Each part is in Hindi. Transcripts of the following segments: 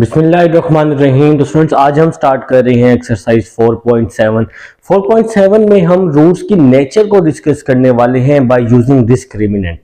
बिस्मिल्लाहिर्रहमानिर्रहीम। तो स्टूडेंट्स, आज हम स्टार्ट कर रहे हैं एक्सरसाइज 4.7। 4.7 में हम रूट्स की नेचर को डिस्कस करने वाले हैं बाय यूजिंग डिस्क्रिमिनेंट।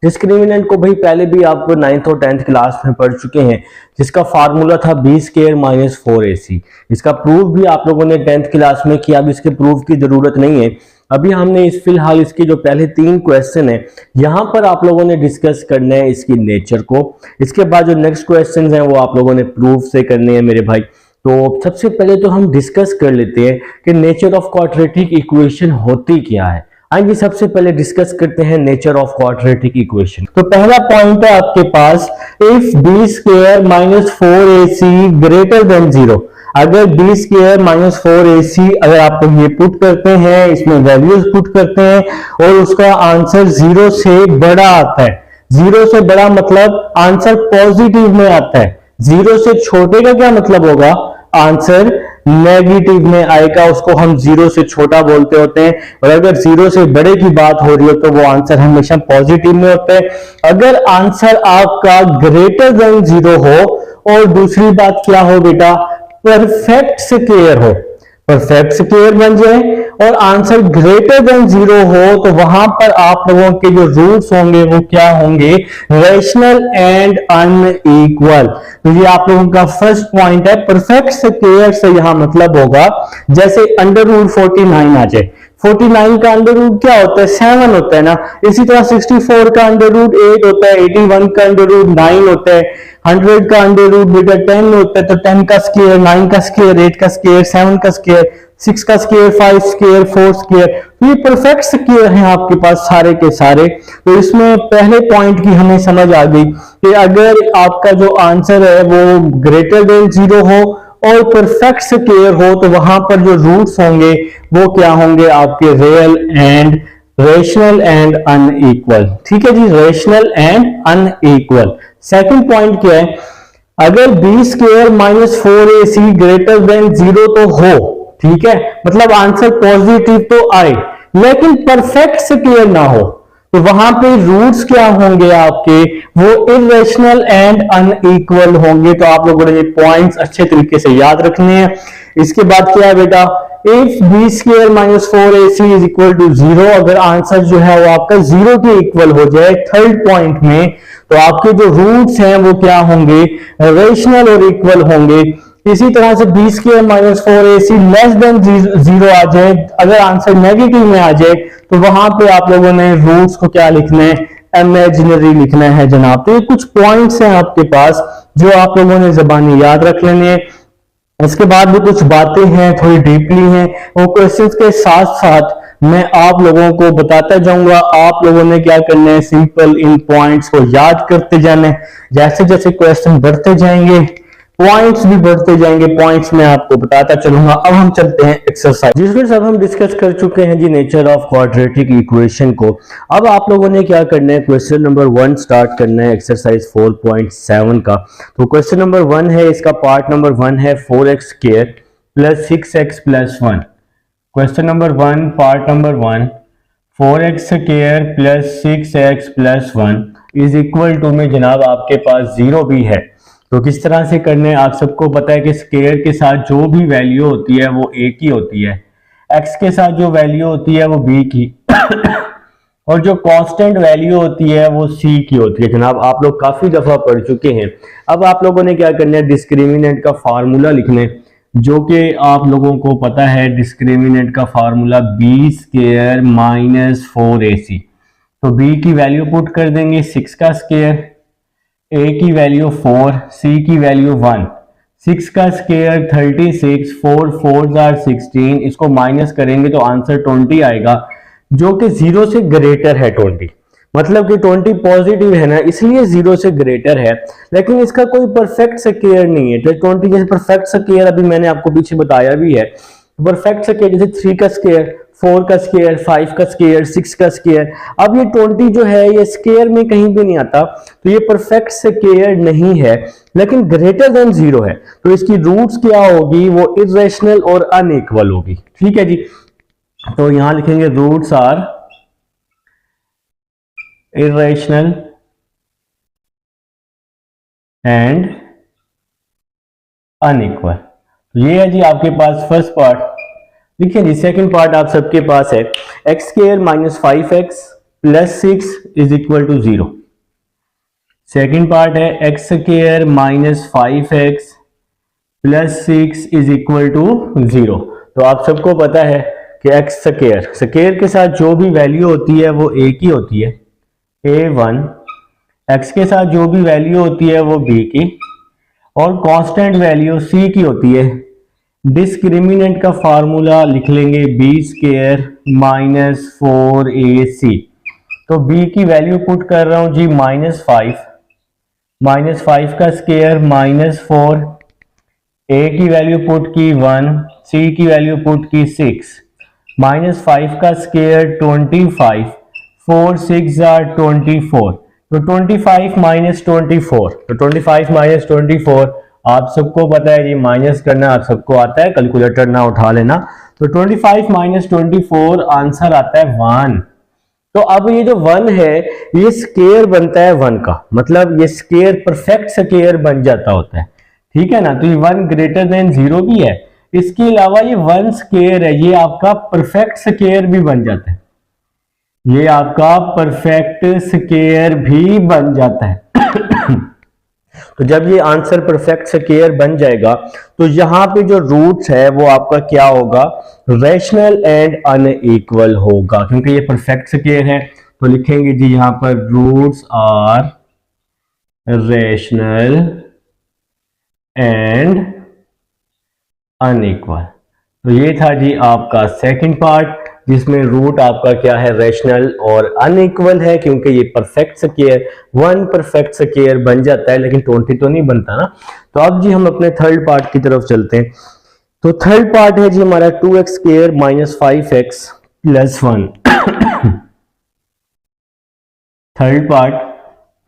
डिस्क्रिमिनेंट को भाई पहले भी आप 9th और 10th क्लास में पढ़ चुके हैं, जिसका फार्मूला था b स्क्वायर माइनस 4ac। इसका प्रूफ भी आप लोगों ने 10th क्लास में किया, अब इसके प्रूफ की जरूरत नहीं है। अभी हमने फिलहाल इसके जो पहले 3 क्वेश्चन है यहां पर आप लोगों ने डिस्कस करना है इसकी नेचर को। इसके बाद जो नेक्स्ट क्वेश्चन हैं वो आप लोगों ने प्रूफ से करने हैं मेरे भाई। तो सबसे पहले तो हम डिस्कस कर लेते हैं कि नेचर ऑफ क्वाड्रेटिक इक्वेशन होती क्या है। आइए सबसे पहले डिस्कस करते हैं नेचर ऑफ क्वाड्रेटिक इक्वेशन। तो पहला पॉइंट है आपके पास, if B square minus 4ac greater than 0। अगर बी स्क्वायर माइनस 4ac अगर आप लोग ये पुट करते हैं, इसमें वैल्यूज पुट करते हैं और उसका आंसर 0 से बड़ा आता है। 0 से बड़ा मतलब आंसर पॉजिटिव में आता है। 0 से छोटे का क्या मतलब होगा, आंसर नेगेटिव में आएगा, उसको हम 0 से छोटा बोलते होते हैं। और अगर 0 से बड़े की बात हो रही हो तो वो आंसर हमेशा पॉजिटिव में होता है। अगर आंसर आपका ग्रेटर देन 0 हो और दूसरी बात क्या हो बेटा, परफेक्ट स्क्वायर हो, परफेक्ट स्क्वायर बन जाए और आंसर ग्रेटर देन 0 हो तो वहां पर आप लोगों के जो रूट्स होंगे वो क्या होंगे, रेशनल एंड अनइक्वल। तो ये आप लोगों का फर्स्ट पॉइंट है। परफेक्ट स्क्वायर से यहां मतलब होगा जैसे अंडर रूट 49 आ जाए। 49 का अंडर रूट क्या होता है, 7 होता है ना। इसी तरह 64 का अंडर रूट 8 होता है, 81 का अंडर रूट 9 होता है, 100 का अंडर रूट बेटा 10 होता है। तो 10 का स्क्वायर, 9 का स्क्वायर, 8 का स्क्वायर, 7 का स्क्वायर, 6 का स्क्वायर, 5 स्क्वायर, 4 स्क्वायर। तो ये परफेक्ट स्क्वायर हैं आपके पास सारे के सारे। तो इसमें पहले पॉइंट की हमें समझ आ गई कि अगर आपका जो आंसर है वो ग्रेटर देन 0 हो और परफेक्ट स्क्वायर हो तो वहां पर जो रूट्स होंगे वो क्या होंगे, आपके real and rational and unequal. ठीक है जी, rational and unequal. Second point क्या है, अगर B square minus 4ac greater than 0 तो हो, ठीक है, मतलब आंसर पॉजिटिव तो आए लेकिन परफेक्ट स्क्वायर ना हो तो वहां पे रूट्स क्या होंगे आपके, वो इरेशनल एंड अनइक्वल होंगे। तो आप लोगों ने ये पॉइंट्स अच्छे तरीके से याद रखने हैं। इसके बाद क्या है बेटा, if B square minus 4ac is equal to 0, अगर आंसर जो है वो आपका 0 के इक्वल हो जाए थर्ड पॉइंट में, तो आपके जो रूट्स हैं वो क्या होंगे, रेशनल और इक्वल होंगे। इसी तरह से B square minus 4ac less than 0 आ जाए, अगर आंसर नेगेटिव में आ जाए तो वहां पे आप लोगों ने रूट्स को क्या लिखना है, इमेजिनरी लिखना है जनाब। तो ये कुछ पॉइंट्स हैं आपके पास जो आप लोगों ने ज़बानी याद रख लेने हैं। इसके बाद भी कुछ बातें हैं थोड़ी डीपली हैं, वो क्वेश्चंस के साथ साथ मैं आप लोगों को बताता जाऊंगा। आप लोगों ने क्या करना है, सिंपल इन पॉइंट्स को याद करते जाना है। जैसे जैसे क्वेश्चन बढ़ते जाएंगे पॉइंट्स भी बढ़ते जाएंगे, पॉइंट्स मैं आपको बताता चलूंगा। अब हम चलते हैं एक्सरसाइज, जिसमें सब हम डिस्कस कर चुके हैं जी नेचर ऑफ क्वाड्रेटिक इक्वेशन को। अब आप लोगों ने क्या करना है, क्वेश्चन नंबर 1 स्टार्ट करना है एक्सरसाइज 4.7 का। तो क्वेश्चन नंबर 1 है, इसका पार्ट नंबर 1 है 4x square plus 6x plus 1। Question number 1 part number 1, 4x square plus 6x plus 1 is equal to में जनाब आपके पास 0 भी है। तो किस तरह से करने हैं, आप सबको पता है कि स्क्वायर के साथ जो भी वैल्यू होती है वो a की होती है, x के साथ जो वैल्यू होती है वो b की और जो कांस्टेंट वैल्यू होती है वो c की होती है। जनाब आप लोग काफी दफा पढ़ चुके हैं। अब आप लोगों ने क्या करना है, डिस्क्रिमिनेंट का फार्मूला लिखना है, जो कि आप लोगों को पता है। डिस्क्रिमिनेंट का formula b square minus 4ac। तो b की वैल्यू पुट कर देंगे 6 का स्क्वायर, a की वैल्यू 4, c की वैल्यू 1, 6 का स्क्वायर 36, 4 4 आर 16, इसको माइनस करेंगे तो आंसर 20 आएगा, जो कि 0 से ग्रेटर है 20। मतलब कि 20 पॉजिटिव है ना, इसलिए 0 से ग्रेटर है, लेकिन इसका कोई परफेक्ट स्क्वायर नहीं है। तो 20 जैसे परफेक्ट स्क्वायर अभी मैंने आपको पीछे बताया भी है। परफेक्ट स्क्वायर जैसे 3 का स्क्वायर, 4 का स्क्वायर, 5 का स्क्वायर, 6 का स्क्वायर। अब ये 20 जो है ये स्क्वायर में कहीं भी नहीं आता, तो ये परफेक्ट स्क्वायर नहीं है, लेकिन ग्रेटर देन 0 है। तो इसकी रूट्स क्या होगी, वो इरेशनल और अनइक्वल होगी। ठीक है जी, तो यहां लिखेंगे roots are irrational and unequal. ये है जी आपके पास फर्स्ट पार्ट। देखिए जी सेकंड पार्ट आप सबके पास है X square minus 5x plus 6 is equal to 0। Second part है X square minus 5x plus 6 is equal to 0। तो आप सबको पता है कि एक्स स्क्वायर के साथ जो भी वैल्यू होती है वो ए की होती है, a1। एक्स के साथ जो भी वैल्यू होती है वो b की, और कांस्टेंट वैल्यू c की होती है। डिस्क्रिमिनेंट का फार्मूला लिख लेंगे बी स्क्वायर माइनस 4ac। तो b की वैल्यू पुट कर रहा हूं जी -5 का स्क्वायर -4, a की वैल्यू पुट की 1, c की वैल्यू पुट की 6, -5 का स्क्वायर 25, 4 6 आर 24। तो 25 माइनस 24, तो 25 माइनस 24 आप सबको पता है जी माइनस करना आप सबको आता है, कैलकुलेटर ना उठा लेना। तो 25 माइनस 24 आंसर आता है 1। तो अब ये जो 1 है ये स्क्वायर बनता है 1 का, मतलब ये स्क्वायर परफेक्ट स्क्वायर बन जाता होता है, ठीक है ना। तो ये 1 ग्रेटर देन 0 भी है, इसके अलावा ये 1 स्क्वायर है, ये आपका परफेक्ट स्क्वायर भी बन जाता है, ये आपका परफेक्ट स्क्वायर भी बन जाता है। तो जब ये आंसर परफेक्ट स्क्वायर बन जाएगा तो यहां पे जो रूट्स है वो आपका क्या होगा, रैशनल एंड अनइक्वल होगा, क्योंकि ये परफेक्ट स्क्वायर है। तो लिखेंगे जी यहां पर roots are rational and unequal. तो ये था जी आपका सेकंड पार्ट, जिसमें रूट आपका क्या है, रैशनल और अनइक्वल है, क्योंकि ये परफेक्ट स्क्वायर 1 परफेक्ट स्क्वायर बन जाता है, लेकिन 20 तो नहीं बनता ना। तो अब जी हम अपने थर्ड पार्ट की तरफ चलते हैं। तो थर्ड पार्ट है जी हमारा 2x square minus 5x plus 1। Third part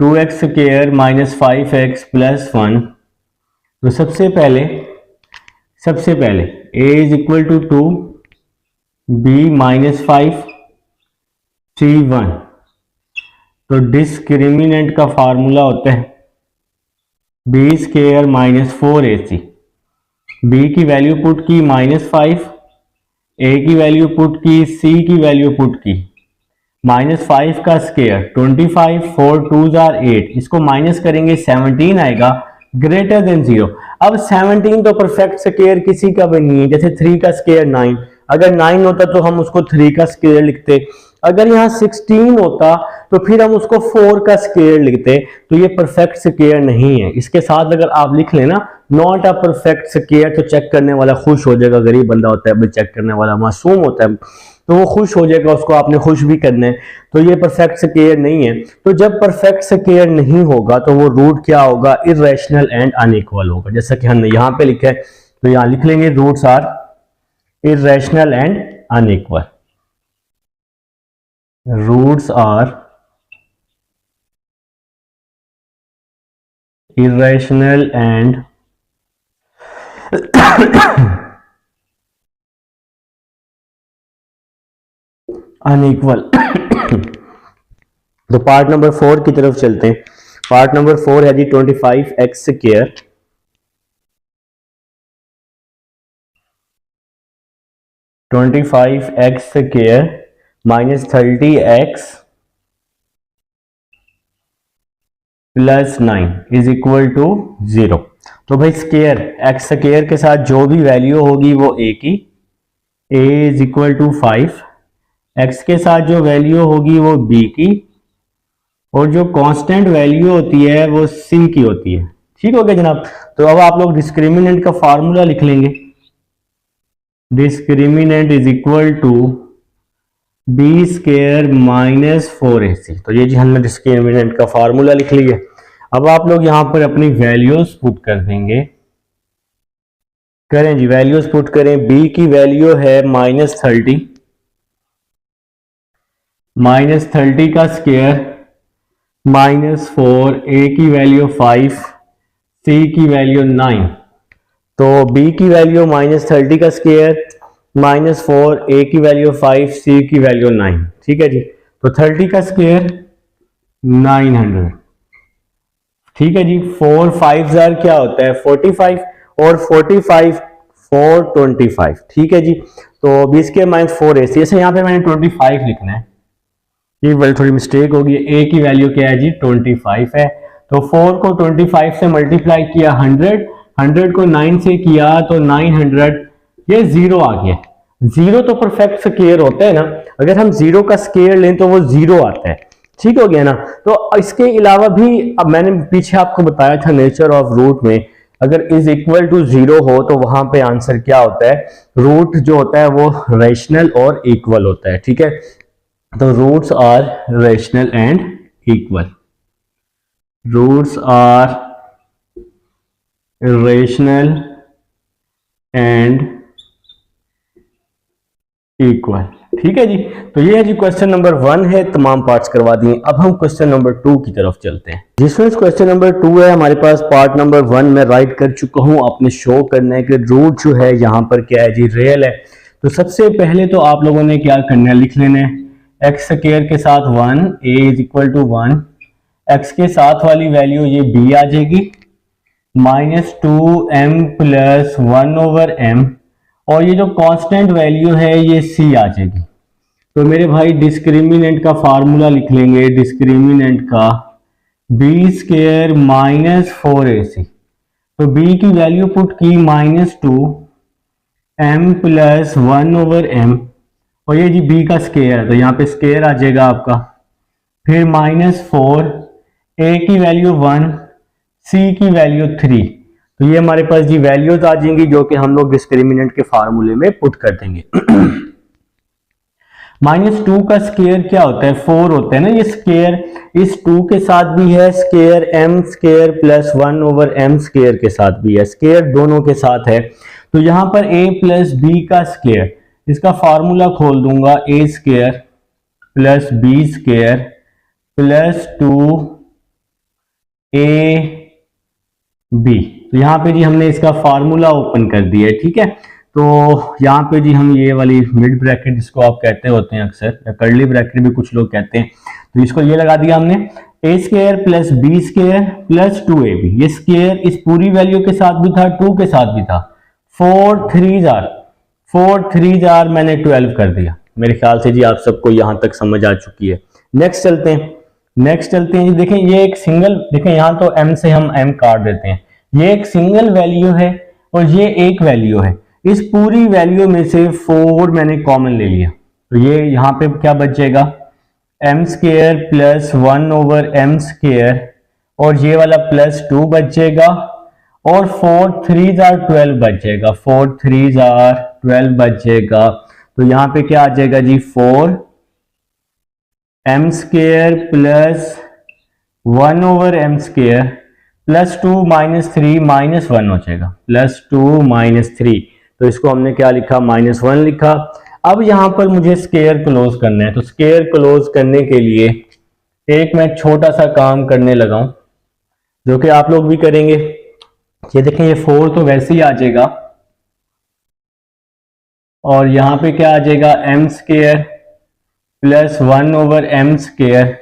2x square minus 5x plus 1। तो सबसे पहले a is equal to 2, b minus 5, c 1। तो डिस्क्रिमिनेंट का फार्मूला होता है b square minus 4ac। b की वैल्यू पुट की -5, a की वैल्यू पुट की, c की वैल्यू पुट की। -5 का स्क्वायर 25, 4 2 आर 8, इसको माइनस करेंगे 17 आएगा, ग्रेटर देन 0। अब 17 तो परफेक्ट स्क्वायर किसी का भी नहीं है, जैसे 3 का स्क्वायर 9, अगर 9 होता तो हम उसको 3 का स्क्वायर लिखते, अगर यहाँ 16 होता तो फिर हम उसको 4 का स्क्वायर लिखते। तो ये परफेक्ट स्क्वायर नहीं है। इसके साथ अगर आप लिख लेना नॉट अ परफेक्ट स्क्वायर, तो चेक करने वाला खुश हो जाएगा, गरीब बंदा होता है, चेक करने वाला मासूम होता है, तो वो खुश हो जाएगा, उसको आपने खुश भी करना है। तो ये परफेक्ट स्क्वायर नहीं है। तो जब परफेक्ट स्क्वायर नहीं होगा तो वो रूट क्या होगा, इर्रेशनल एंड अनइक्वल होगा, जैसा कि हमने यहाँ पे लिखा है। तो यहाँ लिख लेंगे roots are irrational and unequal. Roots are irrational and unequal. तो पार्ट नंबर 4 की तरफ चलते हैं। पार्ट नंबर 4 है जी 25x square minus 30x plus 9 is equal to 0। तो भाई स्क्वायर एक्स स्क्वायर के साथ जो भी वैल्यू होगी वो a की, a is equal to 5, x के साथ जो वैल्यू होगी वो b की, और जो कांस्टेंट वैल्यू होती है वो c की होती है। ठीक हो गया जनाब। तो अब आप लोग डिस्क्रिमिनेंट का फार्मूला लिख लेंगे, discriminant is equal to B square minus 4ac। तो ये जी हमने डिस्क्रिमिनेंट का फार्मूला लिख लिया। अब आप लोग यहां पर अपनी वैल्यूज पुट कर देंगे, करें जी वैल्यूज पुट करें। b की वैल्यू है -30, -30 का स्क्वायर -4, a की वैल्यू 5, c की वैल्यू 9। तो b की वैल्यू -30 का स्क्वायर -4, a की वैल्यू 5, c की वैल्यू 9। ठीक है जी। तो 30 का स्क्वायर 900। ठीक है जी। 4 5 क्या होता है 45, और 45 425, ठीक है जी। तो बी स्क्वायर माइनस 4ac, ऐसे यहाँ पे मैंने 25 लिखना है, ये वाली थोड़ी मिस्टेक होगी, ए की वैल्यू क्या है जी 25 है। तो 4 को 25 से मल्टीप्लाई किया 100 को 9 से किया तो 900, ये जीरो आ गया। जीरो तो परफेक्ट स्क्वायर होता है ना, अगर हम जीरो का स्क्वायर लें तो वो जीरो आता है, ठीक हो गया ना। तो इसके अलावा भी अब मैंने पीछे आपको बताया था नेचर ऑफ रूट में, अगर इज इक्वल टू जीरो हो तो वहां पे आंसर क्या होता है, रूट जो होता है वो रेशनल और इक्वल होता है, ठीक है। तो roots are rational and equal, roots are rational and equal, ठीक है जी। तो ये है जी क्वेश्चन नंबर 1 है, तमाम पार्ट्स करवा दिए। अब हम क्वेश्चन नंबर 2 की तरफ चलते हैं। जिसमें क्वेश्चन नंबर 2 है हमारे पास, पार्ट नंबर 1 में राइट कर चुका हूं, आपने शो करना है कि रूट जो है यहाँ पर क्या है जी, रियल है। तो सबसे पहले तो आप लोगों ने क्या करना है, लिख लेना है एक्स स्क्वायर के साथ 1, a is equal to 1, X के साथ वाली वैल्यू ये b आ जाएगी, -2m प्लस 1/m, और ये जो कांस्टेंट वैल्यू है ये c आ जाएगी। तो मेरे भाई डिस्क्रिमिनेंट का फार्मूला लिख लेंगे, डिस्क्रिमिनेंट का b स्क्वायर माइनस 4ac, तो b की वैल्यू पुट की -2m प्लस 1/m, और ये जी b का स्क्वायर है तो यहाँ पे स्क्वायर आ जाएगा आपका, फिर -4, a की वैल्यू 1, c की वैल्यू 3, तो ये हमारे पास जी वैल्यूज आ जाएंगी जो कि हम लोग डिस्क्रिमिनेंट के फार्मूले में पुट कर देंगे। -2 का स्क्वायर क्या होता है, 4 होता है ना, ये स्क्वायर इस 2 के साथ भी है, square m square plus 1/m square के साथ भी है, स्क्वायर दोनों के साथ है। तो यहां पर a प्लस b का स्क्वायर, इसका फार्मूला खोल दूंगा, a square plus b square plus 2ab, तो यहाँ पे जी हमने इसका फार्मूला ओपन कर दिया है, ठीक है। तो यहाँ पे जी हम ये वाली मिड ब्रैकेट जिसको आप कहते होते हैं अक्सर, या कर्ली ब्रैकेट भी कुछ लोग कहते हैं, तो इसको ये लगा दिया हमने, a square plus b square plus 2ab, ये स्क्वायर इस पूरी वैल्यू के साथ भी था, 2 के साथ भी था, 4 3 जार मैंने 12 कर दिया। मेरे ख्याल से जी आप सबको यहां तक समझ आ चुकी है। नेक्स्ट चलते हैं जी, देखें ये एक सिंगल, देखें यहां तो m से हम m काट देते हैं, ये एक सिंगल वैल्यू है और ये एक वैल्यू है, इस पूरी वैल्यू में से 4 मैंने कॉमन ले लिया, तो ये यहाँ पे क्या बचेगा, m square plus 1/m square, और ये वाला प्लस 2 बचेगा, और 4 3 12 बचेगा, 4 3 12 बचेगा। तो यहाँ पे क्या आ जाएगा जी, 4m square plus 1/m square plus 2 -3 -1 हो जाएगा, प्लस 2 -3, तो इसको हमने क्या लिखा, -1 लिखा। अब यहां पर मुझे स्क्वायर क्लोज करना है, तो स्क्वायर क्लोज करने के लिए एक मैं छोटा सा काम करने लगा हूं जो कि आप लोग भी करेंगे। ये देखें, ये 4 तो वैसे ही आ जाएगा, और यहां पे क्या आ जाएगा, m square plus 1/m square,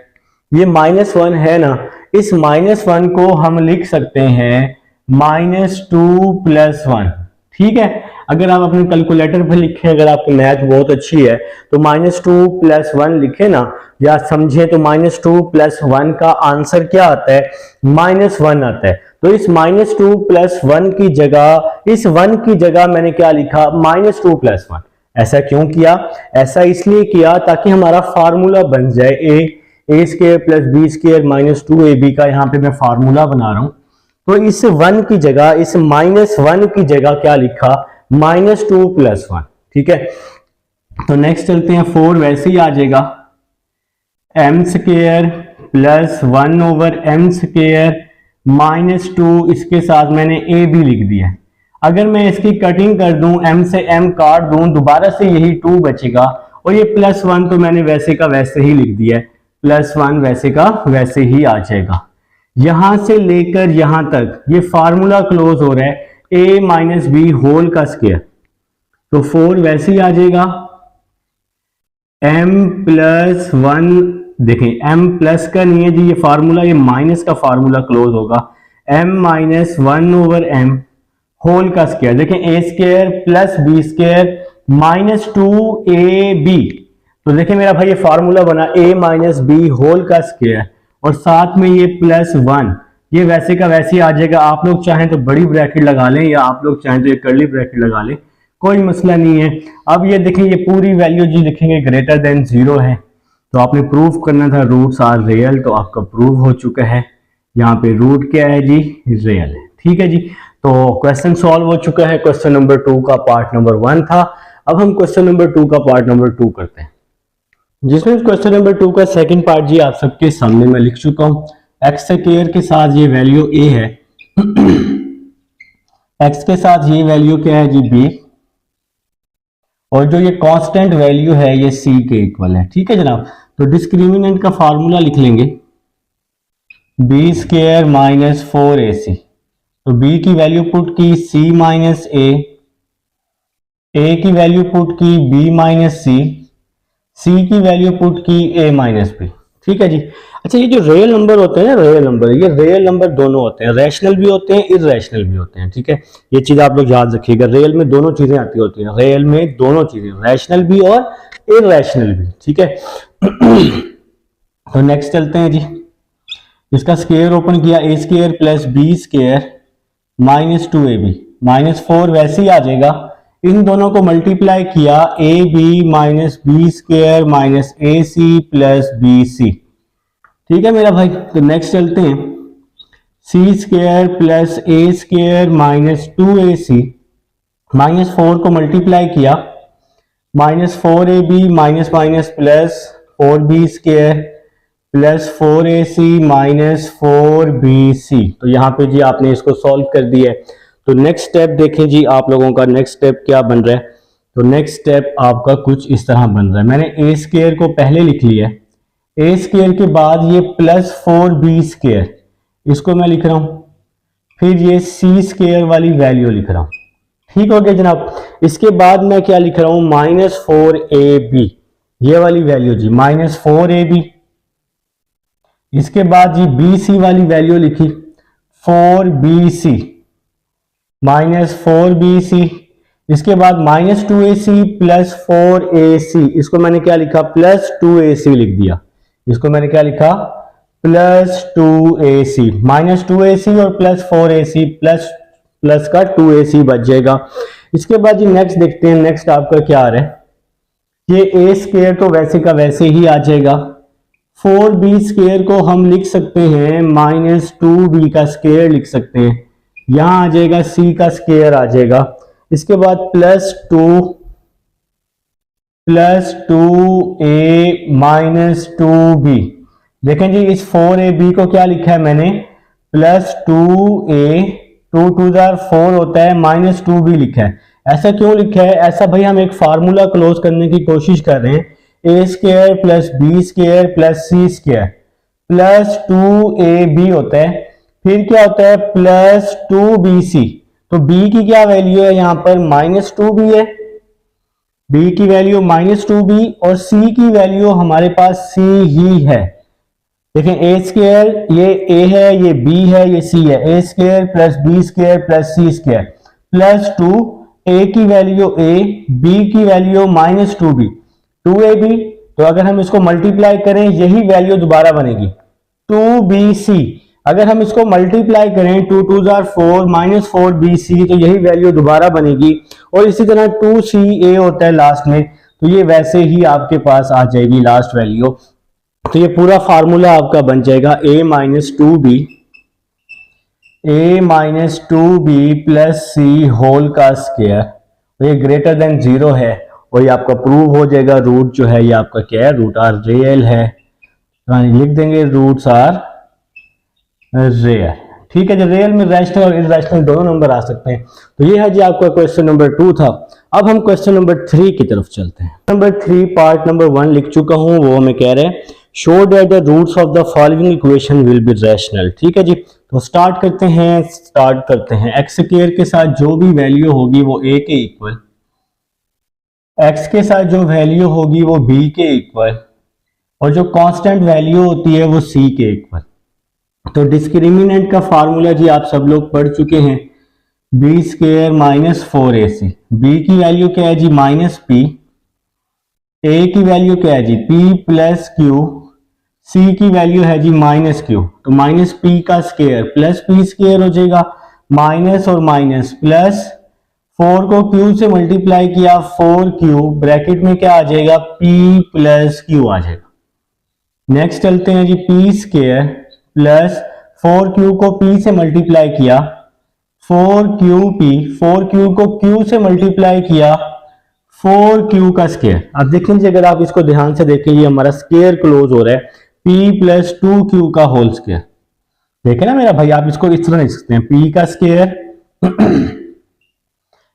ये -1 है ना, इस -1 को हम लिख सकते हैं -2 + 1, ठीक है। अगर आप अपने कैलकुलेटर पर लिखें, अगर आपकी मैथ बहुत अच्छी है तो -2 + 1 लिखे ना, या समझे तो -2 + 1 का आंसर क्या आता है, -1 आता है। तो इस -2 + 1 की जगह, इस 1 की जगह मैंने क्या लिखा, -2 + 1। ऐसा क्यों किया, ऐसा इसलिए किया ताकि हमारा फार्मूला बन जाए a square plus b square -2ab का, यहाँ पे मैं फार्मूला बना रहा हूं। तो इस 1 की जगह, इस -1 की जगह क्या लिखा, -2 + 1, ठीक है। तो नेक्स्ट चलते हैं, 4 वैसे ही आ जाएगा, m square plus 1/m square -2, इसके साथ मैंने a भी लिख दिया है। अगर मैं इसकी कटिंग कर दूं, m से m काट दूं, दोबारा से यही 2 बचेगा, और ये +1 तो मैंने वैसे का वैसे ही लिख दिया है, +1 वैसे का वैसे ही आ जाएगा। यहां से लेकर यहां तक ये फार्मूला क्लोज हो रहा है, a - b होल का स्क्वायर, तो 4 वैसे ही आ जाएगा, m + 1, देखें m प्लस का नहीं है जी ये फार्मूला, ये माइनस का फार्मूला क्लोज होगा, m - 1/m होल का स्क्वायर। देखें A square plus B square minus 2ab, तो देखिए मेरा भाई ये फार्मूला बना a माइनस बी होल का स्क्वायर और साथ में ये +1, ये वैसे का वैसे ही आ जाएगा। आप लोग चाहें तो बड़ी ब्रैकेट लगा लें या आप लोग चाहें तो ये कर्ली ब्रैकेट लगा लें, कोई मसला नहीं है। अब ये देखें ये पूरी वैल्यू जी लिखेंगे ग्रेटर देन 0 है, तो आपने प्रूव करना था रूट्स आर रियल, तो आपका प्रूव हो चुका है। यहाँ पे रूट क्या है जी, रियल है। ठीक है जी, तो क्वेश्चन सॉल्व हो चुका है। क्वेश्चन नंबर 2 का पार्ट नंबर 1 था। अब हम क्वेश्चन नंबर 2 का पार्ट नंबर 2 करते हैं, जिसमें क्वेश्चन नंबर 2 का सेकंड पार्ट जी आप सबके सामने मैं लिख चुका हूं। एक्स स्क्वायर के साथ ये वैल्यू a है, एक्स के साथ ये वैल्यू क्या है जी b, और जो ये कांस्टेंट वैल्यू है ये c के इक्वल है। ठीक है जनाब, तो डिस्क्रिमिनेंट का फार्मूला लिख लेंगे b स्क्वायर माइनस 4ac, तो b की वैल्यू पुट की c माइनस a की वैल्यू पुट की b माइनस c की वैल्यू पुट की a माइनस b। ठीक है जी। अच्छा, ये जो रियल नंबर होते हैं ना, रियल नंबर, ये रियल नंबर दोनों होते हैं, रैशनल भी होते हैं, इररेशनल भी होते हैं। ठीक है, ये चीज आप लोग याद रखिएगा, रियल में दोनों चीजें आती होती हैं, रियल में दोनों चीजें, रैशनल भी और इररेशनल भी। ठीक है, तो नेक्स्ट चलते हैं जी। इसका स्क्वायर ओपन किया, a square plus B square minus 2ab, -4 वैसे ही आ जाएगा। इन दोनों को मल्टीप्लाई किया, A B minus B square minus A C plus B C. ठीक है मेरा भाई, तो नेक्स्ट चलते हैं। C square plus A square minus 2ac, -4 को मल्टीप्लाई किया, -4ab minus minus plus 4b square plus 4ac minus 4bc। तो यहाँ पे जी आपने इसको सॉल्व कर दिया है। तो नेक्स्ट स्टेप देखें जी, आप लोगों का नेक्स्ट स्टेप क्या बन रहा है। तो नेक्स्ट स्टेप आपका कुछ इस तरह बन रहा है। मैंने ए स्क्वायर को पहले लिख लिया है, ए स्क्वायर के बाद ये प्लस 4b स्क्वायर, इसको मैं लिख रहा हूं, फिर ये सी स्क्वायर वाली वैल्यू लिख रहा हूं। ठीक हो गया जनाब। इसके बाद मैं क्या लिख रहा हूं, -4ab, ये वाली वैल्यू जी -4ab। इसके बाद जी बी सी वाली वैल्यू लिखी 4bc -4bc। इसके बाद -2ac प्लस 4ac, इसको मैंने क्या लिखा, +2ac लिख दिया। इसको मैंने क्या लिखा, +2ac, -2ac और +4ac, प्लस का 2ac बच जाएगा। इसके बाद जी नेक्स्ट देखते हैं, नेक्स्ट आपका क्या आ रहा है। ये a स्क्वायर तो वैसे का वैसे ही आ जाएगा, 4b स्क्वायर को हम लिख सकते हैं -2b का स्क्वायर लिख सकते हैं, यहां आ जाएगा c का स्क्वायर आ जाएगा। इसके बाद +2a माइनस 2b। देखें जी, इस 4ab को क्या लिखा है मैंने, +2a, 2 2 4 होता है, -2b लिखा है। ऐसा क्यों लिखा है, ऐसा भाई हम एक फार्मूला क्लोज करने की कोशिश कर रहे हैं, A square plus B square plus C square plus 2ab होता है, फिर क्या होता है +2bc। तो b की क्या वैल्यू है यहाँ पर, -2b है, b की वैल्यू -2b और c की वैल्यू हमारे पास c ही है। देखें ए स्क्वायर, ये a है, ये b है, ये c है, A square plus B square plus C square plus 2, a की वैल्यू a, b की वैल्यू -2b, 2ab। तो अगर हम इसको मल्टीप्लाई करें यही वैल्यू दोबारा बनेगी 2bc। अगर हम इसको मल्टीप्लाई करें 2 2 4 -4bc, तो यही वैल्यू दोबारा बनेगी। और इसी तरह 2ca होता है लास्ट में, तो ये वैसे ही आपके पास आ जाएगी लास्ट वैल्यू। तो ये पूरा फार्मूला आपका बन जाएगा a minus 2b plus c whole का स्क्वायर, तो ये ग्रेटर देन 0 है और ये आपका प्रूव हो जाएगा। रूट जो है ये आपका क्या है, रूट आर रियल है, लिख देंगे रूट्स आर रियल। ठीक है जी, रियल में रैशनल और इररेशनल दोनों नंबर आ सकते हैं। तो ये है जी आपका क्वेश्चन नंबर 2 था। अब हम क्वेश्चन नंबर 3 की तरफ चलते हैं। नंबर 3 पार्ट नंबर 1 लिख चुका हूं, वो हमें कह रहे हैं show that the roots of the following equation will be rational. ठीक है जी, तो स्टार्ट करते हैं। एक्स स्क्वायर के साथ जो भी वैल्यू होगी वो a के इक्वल, x के साथ जो वैल्यू होगी वो b के इक्वल, और जो कांस्टेंट वैल्यू होती है वो c के इक्वल। तो डिस्क्रिमिनेंट का फार्मूला जी आप सब लोग पढ़ चुके हैं, B square minus 4ac। B की वैल्यू क्या है जी माइनस पी, ए की वैल्यू क्या है जी पी प्लस क्यू, सी की वैल्यू है जी माइनस क्यू। तो माइनस पी का स्क्वायर प्लस पी स्क्वायर हो जाएगा, माइनस और माइनस प्लस, 4 को q से मल्टीप्लाई किया 4q, ब्रैकेट में क्या आ जाएगा p प्लस क्यू आ जाएगा। नेक्स्ट चलते हैं जी p स्क्वायर प्लस 4q को p से मल्टीप्लाई किया 4qp, 4q को q से मल्टीप्लाई किया 4q का स्क्वायर। अब देखेंगे अगर आप इसको ध्यान से देखें ये हमारा स्क्वायर क्लोज हो रहा है p प्लस 2q का होल स्क्वायर। देखे ना मेरा भाई, आप इसको इस तरह लिख सकते हैं p का स्क्वायर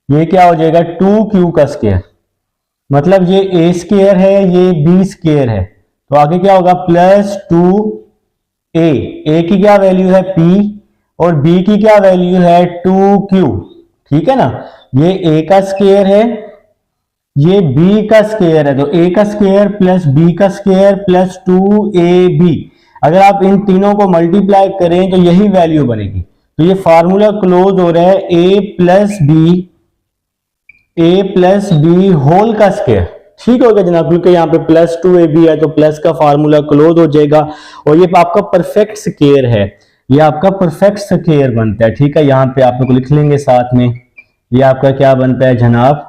ये क्या हो जाएगा 2q का स्क्वायर, मतलब ये a स्क्वायर है ये b स्क्वायर है, तो आगे क्या होगा प्लस 2a। a की क्या वैल्यू है p और b की क्या वैल्यू है 2q, ठीक है ना। ये a का स्क्वायर है ये b का स्क्वायर है, तो a का स्क्वायर प्लस b का स्क्वायर प्लस 2ab। अगर आप इन तीनों को मल्टीप्लाई करें तो यही वैल्यू बनेगी। तो ये फार्मूला क्लोज हो रहा है a प्लस बी होल का स्क्वायर, ठीक हो गया जनाब, क्योंकि यहाँ पे प्लस 2ab है तो प्लस का फार्मूला क्लोज हो जाएगा और ये आपका परफेक्ट स्क्वायर है, ये आपका परफेक्ट स्क्वायर बनता है, ठीक है। यहाँ पे आप लोग लिख लेंगे साथ में, ये आपका क्या बनता है जनाब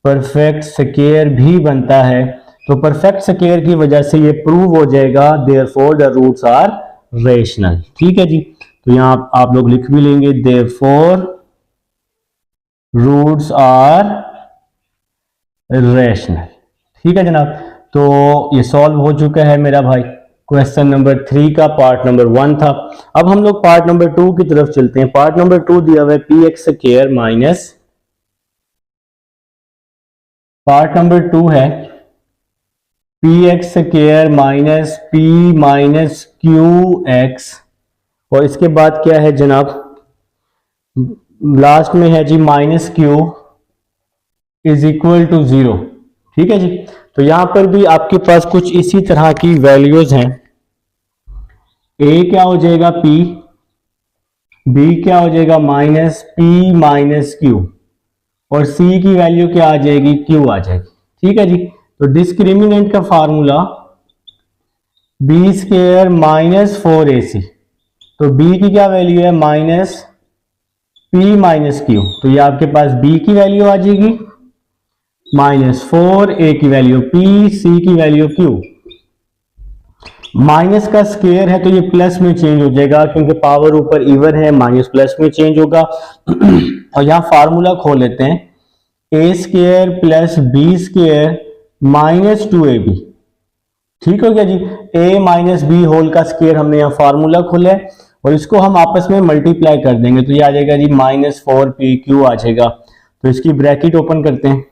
परफेक्ट स्क्वायर भी बनता है। तो परफेक्ट स्क्वायर की वजह से ये प्रूव हो जाएगा therefore the roots are rational, ठीक है जी। तो यहाँ आप लोग लिख भी लेंगे देयरफॉर रूट्स आर रेशनल, ठीक है जनाब। तो ये सॉल्व हो चुका है मेरा भाई क्वेश्चन नंबर 3 का, पार्ट नंबर 1 था। अब हम लोग पार्ट नंबर 2 की तरफ चलते हैं। पार्ट नंबर 2 दिया हुआ है P X square minus, part number 2 है P X square minus P minus Q X, और इसके बाद क्या है जनाब लास्ट में है जी minus Q is equal to 0, ठीक है जी। तो यहां पर भी आपके पास कुछ इसी तरह की वैल्यूज हैं। ए क्या हो जाएगा p, बी क्या हो जाएगा माइनस p माइनस क्यू, और c की वैल्यू क्या आ जाएगी q आ जाएगी, ठीक है जी। तो डिस्क्रिमिनेंट का formula b square minus 4ac, तो b की क्या वैल्यू है माइनस p माइनस क्यू, तो ये आपके पास b की वैल्यू आ जाएगी माइनस 4, a की वैल्यू p, c की वैल्यू q। माइनस का स्क्वायर है तो ये प्लस में चेंज हो जाएगा क्योंकि पावर ऊपर इवन है, माइनस प्लस में चेंज होगा। और यहां फार्मूला खोल लेते हैं a square plus b square minus 2ab, ठीक हो गया जी। a माइनस बी होल का स्क्वायर हमने यहाँ फार्मूला खोला है और इसको हम आपस में मल्टीप्लाई कर देंगे तो ये आ जाएगा जी माइनस 4pq आ जाएगा। तो इसकी ब्रैकेट ओपन करते हैं,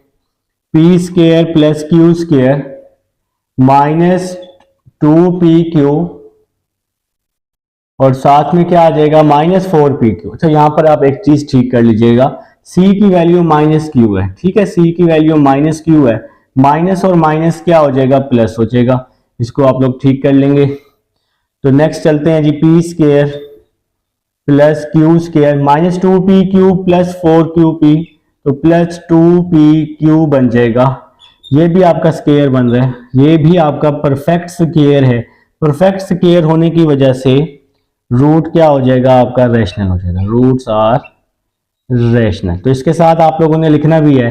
p square plus Q square minus 2pq और साथ में क्या आ जाएगा माइनस 4pq। अच्छा यहाँ पर आप एक चीज ठीक कर लीजिएगा, c की वैल्यू माइनस क्यू है, ठीक है, c की वैल्यू माइनस क्यू है, माइनस और माइनस क्या हो जाएगा प्लस हो जाएगा, इसको आप लोग ठीक कर लेंगे। तो नेक्स्ट चलते हैं जी p square plus Q square minus 2pq plus 4qp, तो प्लस 2pq बन जाएगा। ये भी आपका स्क्वायर बन रहा है, ये भी आपका परफेक्ट स्क्वायर है। परफेक्ट स्क्वायर होने की वजह से रूट क्या हो जाएगा आपका रेशनल हो जाएगा, रूट्स आर रेशनल। तो इसके साथ आप लोगों ने लिखना भी है,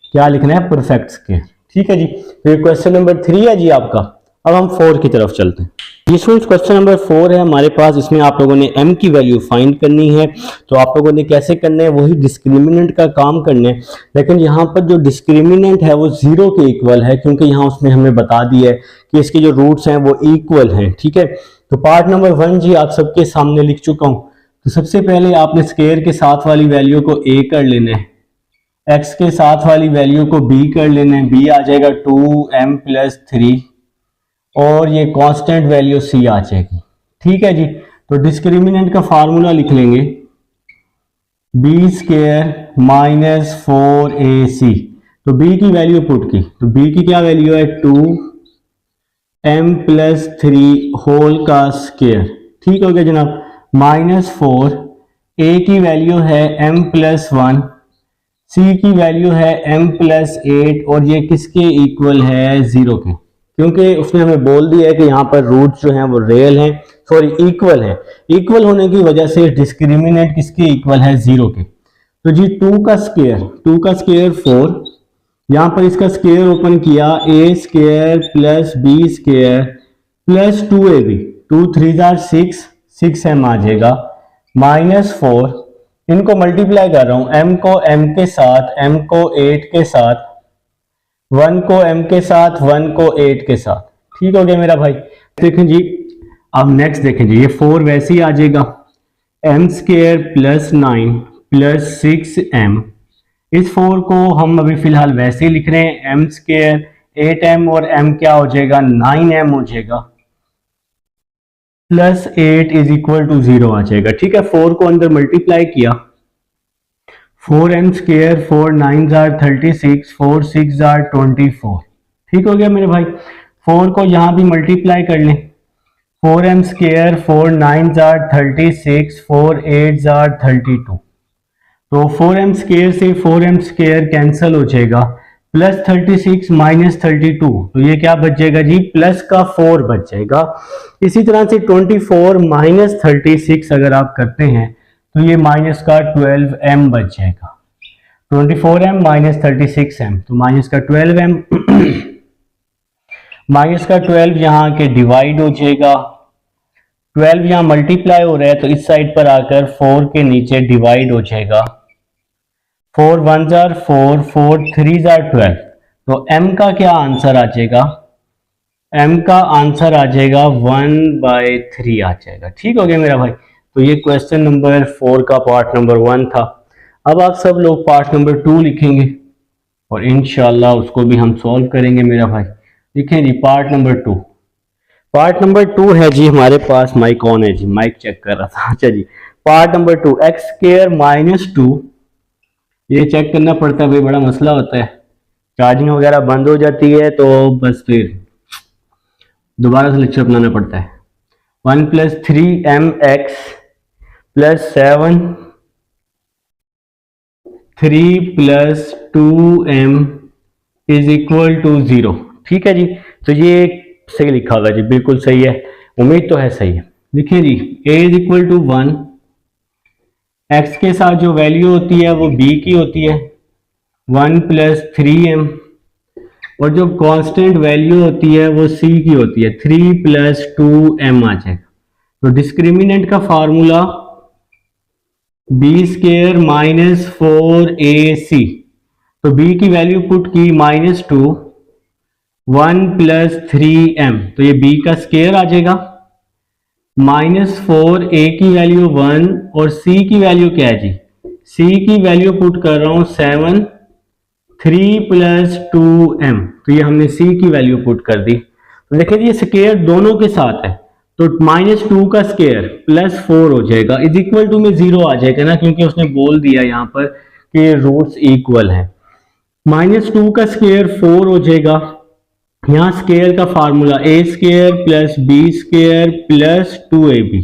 क्या लिखना है परफेक्ट स्क्वायर, ठीक है जी। तो ये क्वेश्चन नंबर 3 है जी आपका। अब हम 4 की तरफ चलते हैं। ये क्वेश्चन नंबर 4 है हमारे पास, इसमें आप लोगों ने m की वैल्यू फाइंड करनी है। तो आप लोगों ने कैसे करना है, वही डिस्क्रिमिनेंट का काम करना है, लेकिन यहाँ पर जो डिस्क्रिमिनेंट है वो 0 के इक्वल है क्योंकि यहाँ उसने हमें बता दिया है कि इसके जो रूट्स हैं वो इक्वल हैं, ठीक है। तो पार्ट नंबर 1 जी आप सबके सामने लिख चुका हूँ। तो सबसे पहले आपने स्क्वायर के साथ वाली वैल्यू को a कर लेना है, x के साथ वाली वैल्यू को b कर लेना है, b आ जाएगा 2m प्लस 3 और ये कांस्टेंट वैल्यू c आ जाएगी, ठीक है जी। तो डिस्क्रिमिनेंट का फार्मूला लिख लेंगे b स्क्वायर माइनस 4ac, तो b की वैल्यू पुट की, तो b की क्या वैल्यू है 2m प्लस 3 होल का स्क्वायर, ठीक हो गया जनाब, माइनस 4 ए की वैल्यू है m+1, सी की वैल्यू है m+8 और ये किसके इक्वल है 0 के, क्योंकि उसने हमें बोल दिया है कि यहाँ पर रूट्स जो हैं वो रियल हैं, सॉरी इक्वल हैं। इक्वल होने की वजह से डिस्क्रिमिनेंट किसके इक्वल है 0 के। तो जी 2 का स्क्वायर 4, यहाँ पर इसका स्क्वायर ओपन किया a square plus b square plus 2ab, 2 3 6m आ जाएगा, -4, इनको मल्टीप्लाई कर रहा हूं, m को m के साथ, m को 8 के साथ, 1 को m के साथ, 1 को 8 के साथ। ठीक हो गया मेरा भाई। देखें जी, अब नेक्स्ट देखें जी, ये 4 वैसे ही आ जाएगा, m square plus 9 plus 6m। इस 4 को हम अभी फिलहाल वैसे ही लिख रहे हैं, m स्क्वायर 8m और m क्या हो जाएगा 9m हो जाएगा, प्लस 8 इज इक्वल टू 0 आ जाएगा। ठीक है, 4 को अंदर मल्टीप्लाई किया, 4m स्क्वायर 4 9 आर 36, 4 6 आर 24। ठीक हो गया मेरे भाई। 4 को यहां भी मल्टीप्लाई कर लें, 4m स्क्वायर 4 9 आर 36, 4 8 आर 32। तो 4m स्क्वायर से 4m स्क्वायर कैंसिल हो जाएगा, प्लस 36 माइनस 32, तो ये क्या बच जाएगा जी, प्लस का 4 बच जाएगा। इसी तरह से 24 माइनस 36 अगर आप करते हैं तो ये माइनस का 12m बच जाएगा, 24m माइनस 36m, तो माइनस का 12m माइनस का 12 यहाँ के डिवाइड हो जाएगा, 12 यहाँ मल्टीप्लाई हो रहा है तो इस साइड पर आकर 4 के नीचे डिवाइड हो जाएगा, 4 1 आर 4, 4 3 आर 12। तो m का क्या आंसर आ जाएगा, m का आंसर आ जाएगा 1/3 आ जाएगा। ठीक हो गया मेरा भाई। तो ये क्वेश्चन नंबर 4 का पार्ट नंबर 1 था। अब आप सब लोग पार्ट नंबर 2 लिखेंगे और इंशाल्लाह उसको भी हम सॉल्व करेंगे मेरा भाई। लिखें जी पार्ट नंबर 2। पार्ट नंबर 2 है जी हमारे पास, माइक ऑन है जी, माइक चेक कर रहा था। अच्छा जी, पार्ट नंबर 2, एक्स स्क्वायर -2, ये चेक करना पड़ता है भाई, बड़ा मसला होता है, चार्जिंग वगैरह बंद हो जाती है तो बस फिर दोबारा से लेक्चर अपनाना पड़ता है। 1 + 3mx + 7 3 + 2m is equal to 0। ठीक है जी, तो ये सही लिखा होगा जी, बिल्कुल सही है, उम्मीद तो है सही है। लिखिए जी a is equal to 1, x के साथ जो वैल्यू होती है वो b की होती है 1 + 3m, और जो कांस्टेंट वैल्यू होती है वो c की होती है 3 + 2m आ जाएगा। तो डिस्क्रिमिनेंट का फार्मूला b स्क्वायर -4ac, तो b की वैल्यू पुट की -2, 1 + 3m, तो ये b का स्क्वायर आ जाएगा, -4, a की वैल्यू 1 और c की वैल्यू क्या है जी, c की वैल्यू पुट कर रहा हूं 7, 3 + 2m, तो ये हमने c की वैल्यू पुट कर दी। तो देखिए ये स्क्वायर दोनों के साथ है, तो -2 का स्क्वायर +4 हो जाएगा, इज इक्वल टू में 0 आ जाएगा ना, क्योंकि उसने बोल दिया यहाँ पर कि रूट्स इक्वल है। -2 का स्क्वायर 4 हो जाएगा, यहाँ स्क्वायर का formula a square plus b square plus 2ab,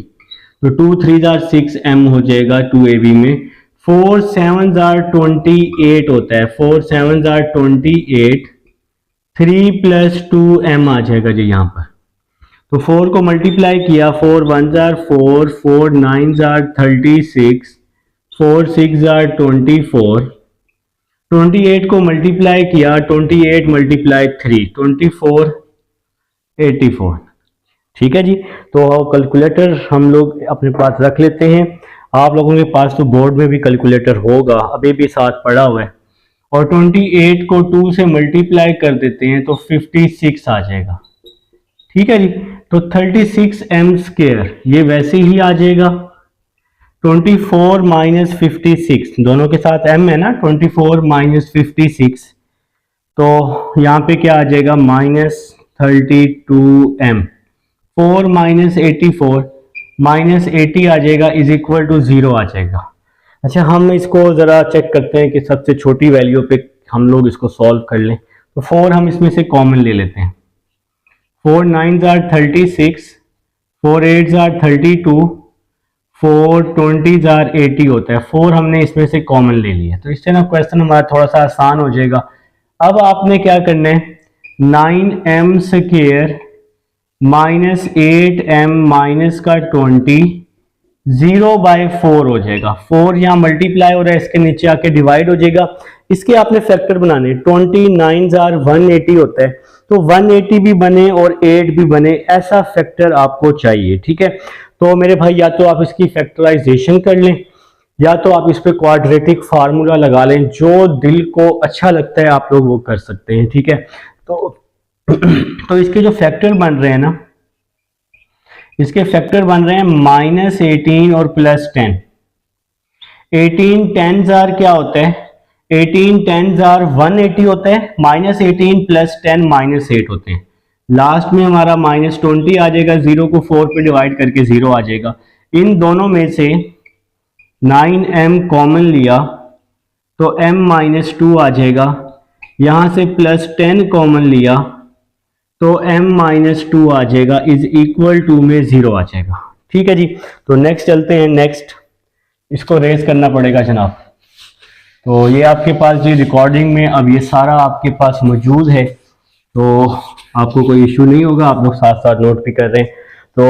तो 2 3 6m हो जाएगा 2ab में, 4 7 28 होता है, 4 7 28, 3 + 2m आ जाएगा जी यहाँ पर। तो 4 को मल्टीप्लाई किया, 4 1 4, 4 9 36, 4 6 24, 28 को मल्टीप्लाई किया, 28 × 3 24, 84। ठीक है जी, तो कैलकुलेटर हम लोग अपने पास रख लेते हैं, आप लोगों के पास तो बोर्ड में भी कैलकुलेटर होगा, अभी भी साथ पड़ा हुआ है, और 28 को 2 से मल्टीप्लाई कर देते हैं तो 56 आ जाएगा। ठीक है जी, तो 36m स्क्वायर ये वैसे ही आ जाएगा, 24 - 56 दोनों के साथ m है ना, 24 - 56, तो यहाँ पे क्या आ जाएगा -32m, 4 - 84 -80 आ जाएगा, इज इक्वल टू 0 आ जाएगा। अच्छा, हम इसको ज़रा चेक करते हैं कि सबसे छोटी वैल्यू पे हम लोग इसको सॉल्व कर लें। तो 4 हम इसमें से कॉमन ले लेते हैं, 4 9 36, 4 8 32, 4 20 जार 80 होता है, 4 हमने इसमें से कॉमन ले लिया, तो इससे ना क्वेश्चन हमारा थोड़ा सा आसान हो जाएगा। अब आपने क्या करना है, 9m square minus 8m minus का 20 0/4 हो जाएगा। 4 यहाँ मल्टीप्लाई हो रहा है, इसके नीचे आके डिवाइड हो जाएगा। इसके आपने फैक्टर बनाने, 29 जार 180 होता है, तो 180 भी बने और 8 भी बने, ऐसा फैक्टर आपको चाहिए। ठीक है, तो मेरे भाई या तो आप इसकी फैक्टराइजेशन कर लें या तो आप इस पे क्वाड्रेटिक फार्मूला लगा लें, जो दिल को अच्छा लगता है आप लोग वो कर सकते हैं। ठीक है, तो इसके जो फैक्टर बन रहे हैं ना, इसके फैक्टर बन रहे हैं -18 और +10। 18 10 जार क्या होता है, 18 10 जार 180 होता है, -18 + 10 -8 होते हैं। लास्ट में हमारा -20 आ जाएगा, 0 को 4 पे डिवाइड करके 0 आ जाएगा। इन दोनों में से 9m कॉमन लिया तो m-2 आ जाएगा, यहां से +10 कॉमन लिया तो m-2 आ जाएगा, इज इक्वल टू में 0 आ जाएगा। ठीक है जी, तो नेक्स्ट चलते हैं। नेक्स्ट इसको रेज करना पड़ेगा जनाब। तो ये आपके पास जी रिकॉर्डिंग में अब ये सारा आपके पास मौजूद है, तो आपको कोई इशू नहीं होगा, आप लोग साथ साथ नोट भी कर रहे हैं। तो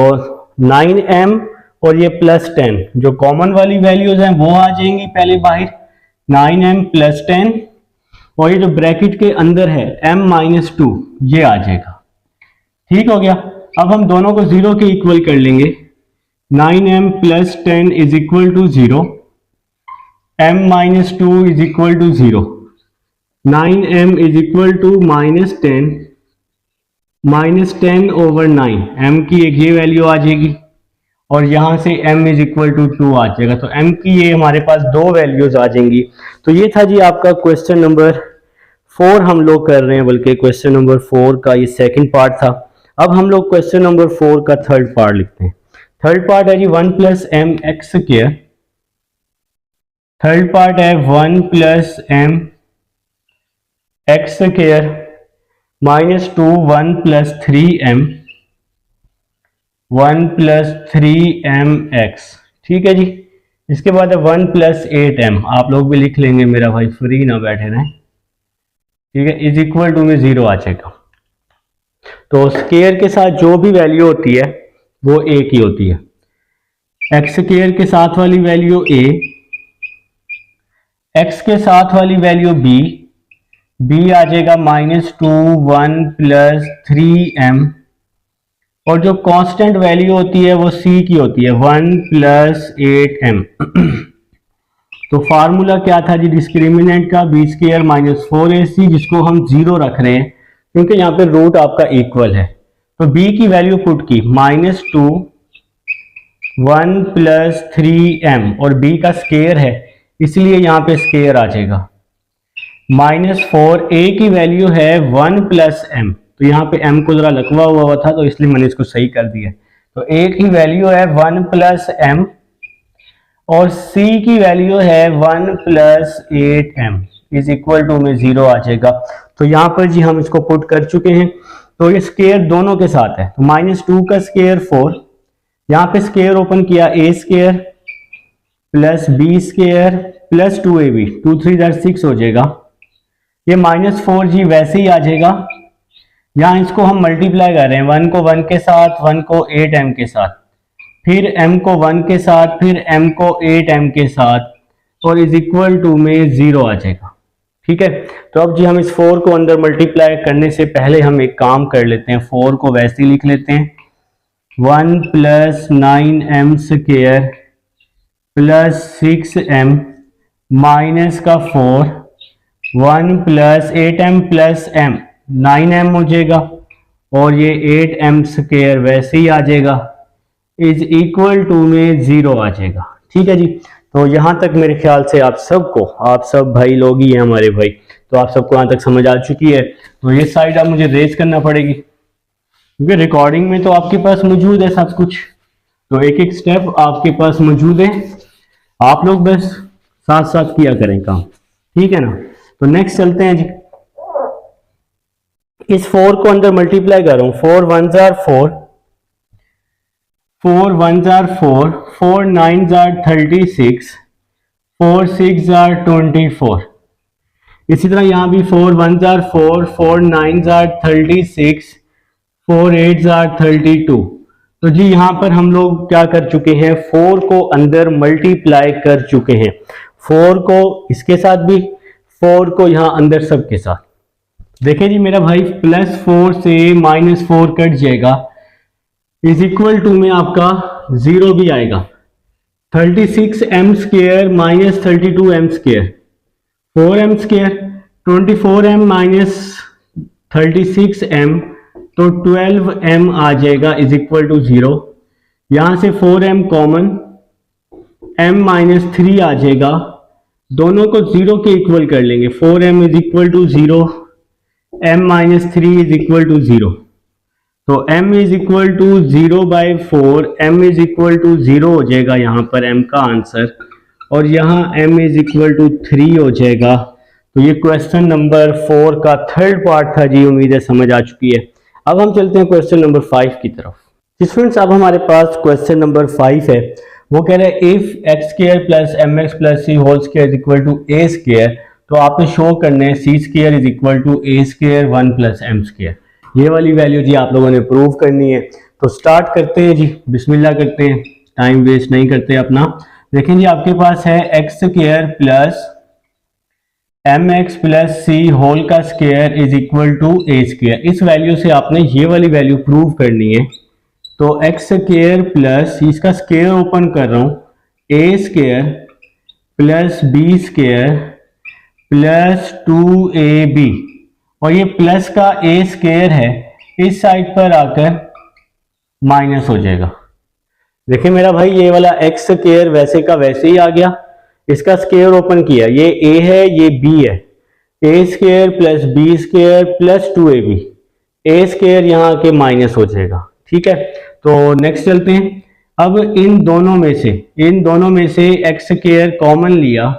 9m और ये +10 जो कॉमन वाली वैल्यूज हैं वो आ जाएंगी पहले बाहर, 9m + 10, और ये जो ब्रैकेट के अंदर है m-2 ये आ जाएगा। ठीक हो गया। अब हम दोनों को 0 के इक्वल कर लेंगे, 9m + 10 is equal to 0, m-2 is equal to 0, 9m is equal to -10 -10/9, m की एक ये वैल्यू आ जाएगी और यहां से m इज इक्वल टू 2 आ जाएगा, तो m की ये हमारे पास दो वैल्यूज आ जाएंगी। तो ये था जी आपका क्वेश्चन नंबर 4 हम लोग कर रहे हैं, बल्कि क्वेश्चन नंबर 4 का ये सेकंड पार्ट था। अब हम लोग क्वेश्चन नंबर 4 का थर्ड पार्ट लिखते हैं। थर्ड पार्ट है जी 1 + m(x²), थर्ड पार्ट है 1 + m(x²) -2 1 + 3m 1 + 3mx। ठीक है जी, इसके बाद है 1 + 8m, आप लोग भी लिख लेंगे, मेरा भाई फ्री ना बैठे रहें। ठीक है, इज इक्वल टू में 0 आ जाएगा। तो स्केयर के साथ जो भी वैल्यू होती है वो एक ही होती है। x² के साथ वाली वैल्यू a, x के साथ वाली वैल्यू b आ जाएगा -2 1 + 3m, और जो कांस्टेंट वैल्यू होती है वो c की होती है 1 + 8m। तो फार्मूला क्या था जी डिस्क्रिमिनेंट का, b² - 4ac, जिसको हम 0 रख रहे हैं क्योंकि यहाँ पे रूट आपका इक्वल है। तो b की वैल्यू पुट की -2 1 + 3m, और b का स्केयर है इसलिए यहाँ पे स्केयर आ जाएगा, -4, a की वैल्यू है 1 + m, तो यहाँ पे m को जरा लकवा हुआ था तो इसलिए मैंने इसको सही कर दिया। तो a की वैल्यू है 1 + m और c की वैल्यू है 1 + 8m इज इक्वल टू में 0 आ जाएगा। तो यहाँ पर जी हम इसको पुट कर चुके हैं। तो ये स्केयर दोनों के साथ है, तो -2 का स्केयर 4, यहाँ पे स्केयर ओपन किया a² + b² + 2ab, 2 3 6 हो जाएगा। ये -4 जी वैसे ही आ जाएगा, यहाँ इसको हम मल्टीप्लाई कर रहे हैं, 1 को 1 के साथ, 1 को 8m के साथ, फिर m को 1 के साथ, फिर m को 8m के साथ, और इज इक्वल टू में 0 आ जाएगा। ठीक है, तो अब जी हम इस 4 को अंदर मल्टीप्लाई करने से पहले हम एक काम कर लेते हैं, 4 को वैसे ही लिख लेते हैं, 1 + 9m² + 6m माइनस का 4, 1 + 8m + m, 9m हो जाएगा, और ये 8m² वैसे ही आ जाएगा, इज इक्वल टू में 0 आ जाएगा। ठीक है जी, तो यहां तक मेरे ख्याल से आप सब भाई लोग ही हैं हमारे भाई, तो आप सबको यहां तक समझ आ चुकी है। तो ये साइड अब मुझे रेज करना पड़ेगी क्योंकि रिकॉर्डिंग में तो आपके पास मौजूद है सब कुछ, तो एक एक स्टेप आपके पास मौजूद है, आप लोग बस साथ साथ किया करें काम। ठीक है ना, तो नेक्स्ट चलते हैं जी। इस 4 को अंदर मल्टीप्लाई कर रहा हूं, 4 1 = 4, 4 1s are 4, 4 9s are 36, 4 6 are 24। इसी तरह यहाँ भी 4 1s are 4, 4 9s are 36, 4 8s are 32। तो जी यहाँ पर हम लोग क्या कर चुके हैं, 4 को अंदर मल्टीप्लाई कर चुके हैं, 4 को इसके साथ भी, 4 को यहाँ अंदर सबके साथ। देखिए जी मेरा भाई, +4 से -4 कट जाएगा, इज इक्वल टू में आपका 0 भी आएगा। 36m² minus 32m², 4m², 24m minus 36m, तो 12m आ जाएगा इज इक्वल टू 0। यहां से 4m कॉमन, m-3 आ जाएगा, दोनों को 0 के इक्वल कर लेंगे, 4m is equal to 0, m-3 is equal to 0। तो m is equal to 0/4, m is equal to 0 हो जाएगा यहाँ पर m का आंसर, और यहाँ m इज इक्वल टू 3 हो जाएगा। तो ये क्वेश्चन नंबर 4 का थर्ड पार्ट था जी, उम्मीद है समझ आ चुकी है। अब हम चलते हैं क्वेश्चन नंबर 5 की तरफ। स्टूडेंट्स अब हमारे पास क्वेश्चन नंबर 5 है, वो कह रहे हैं if x² plus mx plus c whole square is equal to a², तो आपने शो करना है c² is equal to a² 1 plus m²। ये वाली वैल्यू जी आप लोगों ने प्रूव करनी है। तो स्टार्ट करते हैं जी, बिस्मिल्लाह करते हैं, टाइम वेस्ट नहीं करते अपना। देखें जी आपके पास है x² plus mx plus c whole का square is equal to a²। इस वैल्यू से आपने ये वाली वैल्यू प्रूव करनी है। तो x² प्लस, इसका स्क्वायर ओपन कर रहा हूं, a² plus b² plus 2ab, और ये प्लस का a² है, इस साइड पर आकर माइनस हो जाएगा। देखिए मेरा भाई, ये वाला x² वैसे का वैसे ही आ गया, इसका स्क्वायर ओपन किया, ये a है ये b है, a² plus b² plus 2ab, a² यहाँ आके माइनस हो जाएगा। ठीक है, तो नेक्स्ट चलते हैं। अब इन दोनों में से x² कॉमन लिया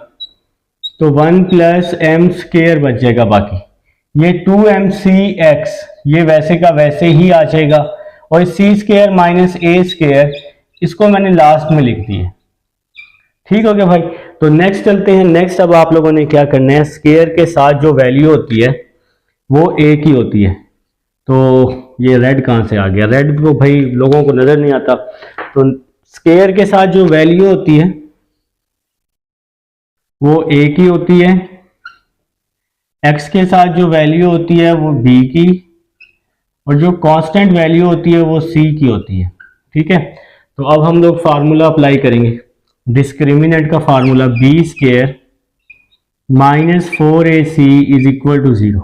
तो 1 प्लस m² बच जाएगा, बाकी ये 2mcx ये वैसे का वैसे ही आ जाएगा, और c² माइनस a², इसको मैंने लास्ट में लिख दिया। ठीक हो गया भाई। तो नेक्स्ट चलते हैं। नेक्स्ट अब आप लोगों ने क्या करना है, स्क्वायर के साथ जो वैल्यू होती है वो एक ही होती है। तो ये रेड कहाँ से आ गया, रेड तो भाई लोगों को नजर नहीं आता। तो स्क्वायर के साथ जो वैल्यू होती है वो एक ही होती है, x के साथ जो वैल्यू होती है वो b की, और जो कांस्टेंट वैल्यू होती है वो c की होती है। ठीक है, तो अब हम लोग फार्मूला अप्लाई करेंगे, डिस्क्रिमिनेंट का formula, b² minus 4ac is equal to 0।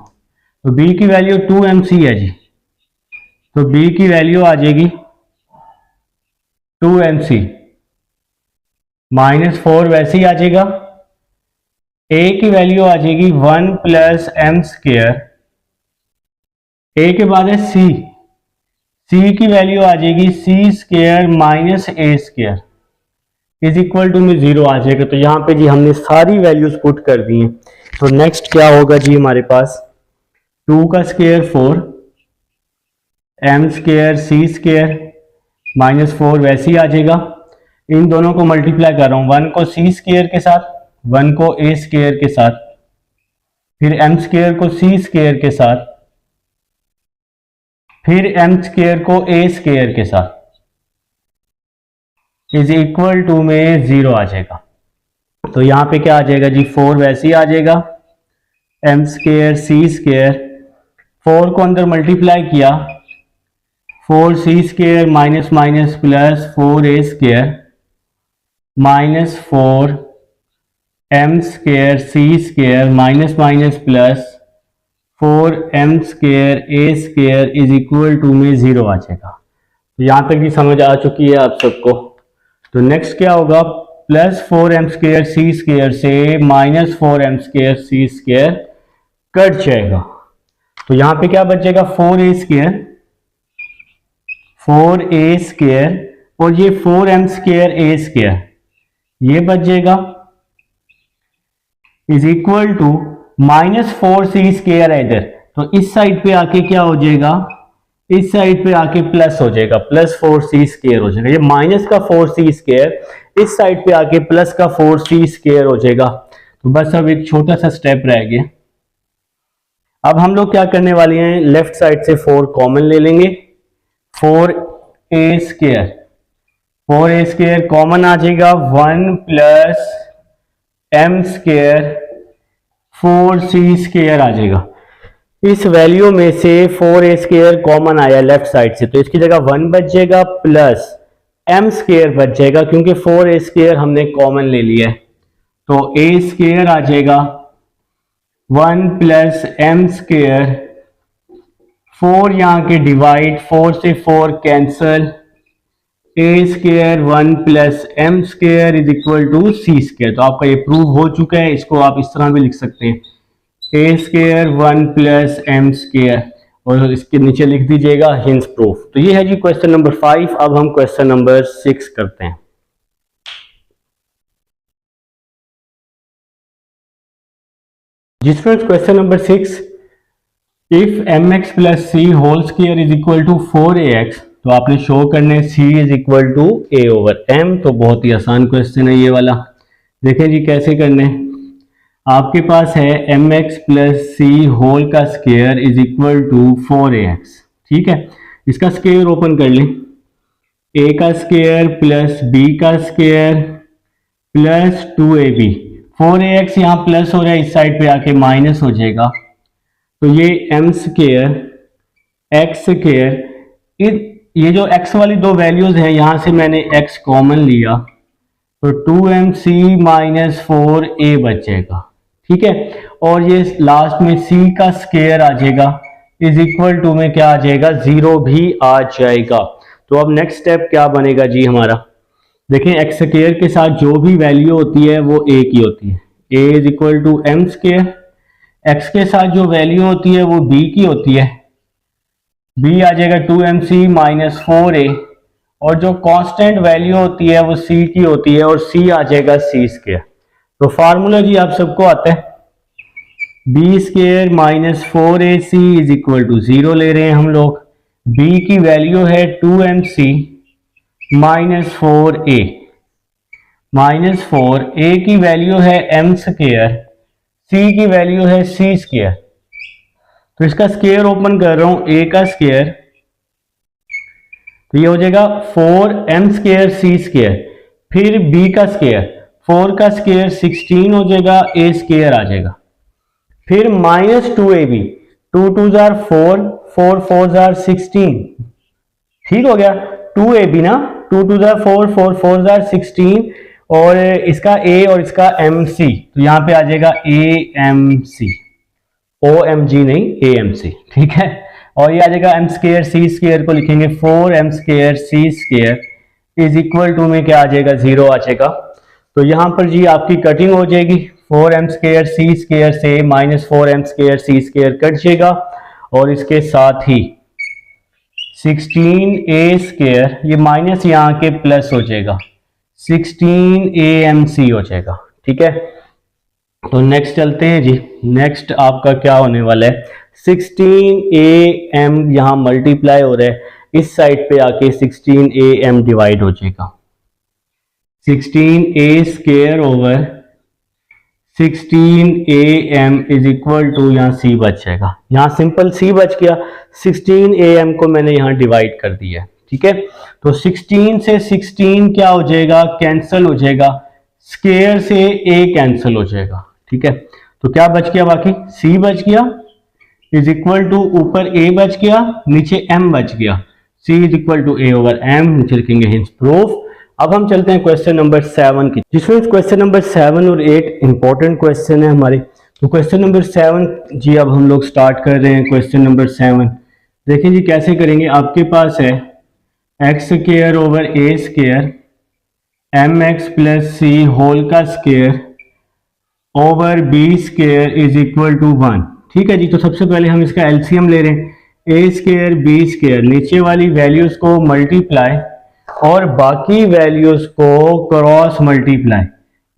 तो b की वैल्यू 2mc है जी, तो b की वैल्यू आ जाएगी 2mc, माइनस 4 वैसे ही आ जाएगा, a की वैल्यू आ जाएगी 1 प्लस m², a के बाद है c की वैल्यू आ जाएगी c² minus a² is equal to में 0 आ जाएगा। तो यहाँ पे जी हमने सारी वैल्यूज पुट कर दी हैं। तो नेक्स्ट क्या होगा जी, हमारे पास 2 का स्क्वायर 4, m² c² माइनस 4 वैसे ही आ जाएगा। इन दोनों को मल्टीप्लाई कर रहा हूँ, 1 को c² के साथ, 1 को a² के साथ, फिर m² को c² के साथ, फिर m² को a² के साथ, इज इक्वल टू में 0 आ जाएगा। तो यहां पे क्या आ जाएगा जी, 4 वैसे ही आ जाएगा, m² c², 4 को अंदर मल्टीप्लाई किया, 4c² minus minus plus 4a² minus 4 m² c² minus minus plus 4m² a² is equal to में 0 आ जाएगा। तो यहां तक भी समझ आ चुकी है आप सबको। तो नेक्स्ट क्या होगा, प्लस 4m² c² से माइनस 4m² c² कट जाएगा। तो यहां पे क्या बचेगा, 4a² और ये 4m² a² ये बच जाएगा, is equal to minus 4c² है इधर, तो इस साइड पे आके क्या हो जाएगा, इस साइड पे आके प्लस हो जाएगा, प्लस 4c² हो जाएगा। ये माइनस का 4c² इस साइड पे आके प्लस का 4c² हो जाएगा। तो बस अब एक छोटा सा स्टेप रह गया। अब हम लोग क्या करने वाले हैं, लेफ्ट साइड से 4 कॉमन ले लेंगे, 4a², 4a² कॉमन आ जाएगा, 1 प्लस m² 4c² आ जाएगा। इस वैल्यू में से 4a² कॉमन आया लेफ्ट साइड से, तो इसकी जगह 1 बच जाएगा प्लस m² बच जाएगा, क्योंकि 4a² हमने कॉमन ले लिया है। तो a² आ जाएगा 1 प्लस m², 4 यहां के डिवाइड, 4 से 4 cancel, a² 1 plus m² is equal to c²। तो आपका ये प्रूव हो चुका है, इसको आप इस तरह भी लिख सकते हैं, a² 1 प्लस m², और इसके नीचे लिख दीजिएगा हिंस प्रूफ। तो ये है जी क्वेश्चन नंबर 5। अब हम क्वेश्चन नंबर 6 करते हैं। जी students, question number 6, if mx plus c whole square is equal to 4ax, तो आपने शो करने c is equal to a/m। तो बहुत ही आसान क्वेश्चन है ये वाला। देखें जी कैसे करने, आपके पास है mx प्लस c होल का square is equal to 4ax, ठीक है। इसका स्क्वायर ओपन कर लें, a का स्क्वायर प्लस b का स्क्वायर प्लस 2ab, 4ax यहाँ प्लस हो रहा है, इस साइड पे आके माइनस हो जाएगा। तो ये m², x², ये जो x वाली दो वैल्यूज हैं यहाँ से मैंने x कॉमन लिया, तो 2mc माइनस 4a बचेगा, ठीक है। और ये लास्ट में c का स्क्वायर आ जाएगा, इज इक्वल टू में क्या आ जाएगा, 0 भी आ जाएगा। तो अब नेक्स्ट स्टेप क्या बनेगा जी हमारा, देखें x² के साथ जो भी वैल्यू होती है वो a की होती है, a is equal to m², x के साथ जो वैल्यू होती है वो b की होती है, b आ जाएगा 2mc माइनस 4a, और जो कांस्टेंट वैल्यू होती है वो c की होती है, और c आ जाएगा c²। तो फार्मूला जी आप सबको आता है, b² minus 4ac is equal to 0 ले रहे हैं हम लोग, b की वैल्यू है 2mc minus 4a, minus 4a की वैल्यू है m², c की वैल्यू है c²। तो इसका स्क्वायर ओपन कर रहा हूं, a का स्क्वायर, तो ये हो जाएगा 4m² c², फिर b का स्क्वायर, 4 का स्क्वायर 16 हो जाएगा, a² आ जाएगा, फिर माइनस 2ab, 2 2 जार 4, 4 4 जार 16, ठीक हो गया, 2ab ना, 2 2 जार 4, 4 4 जार 16, और इसका a और इसका mc, तो यहां पे आ जाएगा amc, omg नहीं amc, ठीक है। और ये आ जाएगा m² c² को लिखेंगे 4m² c² is equal to में क्या आ जाएगा, 0 आ जाएगा। तो यहां पर जी आपकी कटिंग हो जाएगी, 4m² c² से माइनस 4m² c² कट जाएगा, और इसके साथ ही 16a², ये माइनस यहाँ के प्लस हो जाएगा, 16amc हो जाएगा, ठीक है। तो नेक्स्ट चलते हैं जी, नेक्स्ट आपका क्या होने वाला है, 16am यहाँ मल्टीप्लाई हो रहा है, इस साइड पे आके 16am डिवाइड हो जाएगा, 16a² over 16am is equal to, यहाँ c बच जाएगा, यहाँ सिंपल c बच गया, 16am को मैंने यहाँ डिवाइड कर दिया, ठीक है। तो 16 से 16 क्या हो जाएगा, कैंसल हो जाएगा, स्क्वायर से a कैंसल हो जाएगा, ठीक है। तो क्या बच गया, बाकी c बच गया इज इक्वल टू, ऊपर a बच गया, नीचे m बच गया, c is equal to a over m, नीचे लिखेंगे हिंस प्रूफ। अब हम चलते हैं क्वेश्चन नंबर 7 की, जिसमें क्वेश्चन नंबर 7 और 8 इंपॉर्टेंट क्वेश्चन है हमारे। तो क्वेश्चन नंबर 7 जी अब हम लोग स्टार्ट कर रहे हैं। क्वेश्चन नंबर 7 देखिए जी कैसे करेंगे, आपके पास है x² over a² mx plus c whole का square over b² is equal to 1, ठीक है जी। तो सबसे पहले हम इसका एलसीएम ले रहे हैं, a² b², नीचे वाली वैल्यूज को मल्टीप्लाई और बाकी वैल्यूज को क्रॉस मल्टीप्लाई,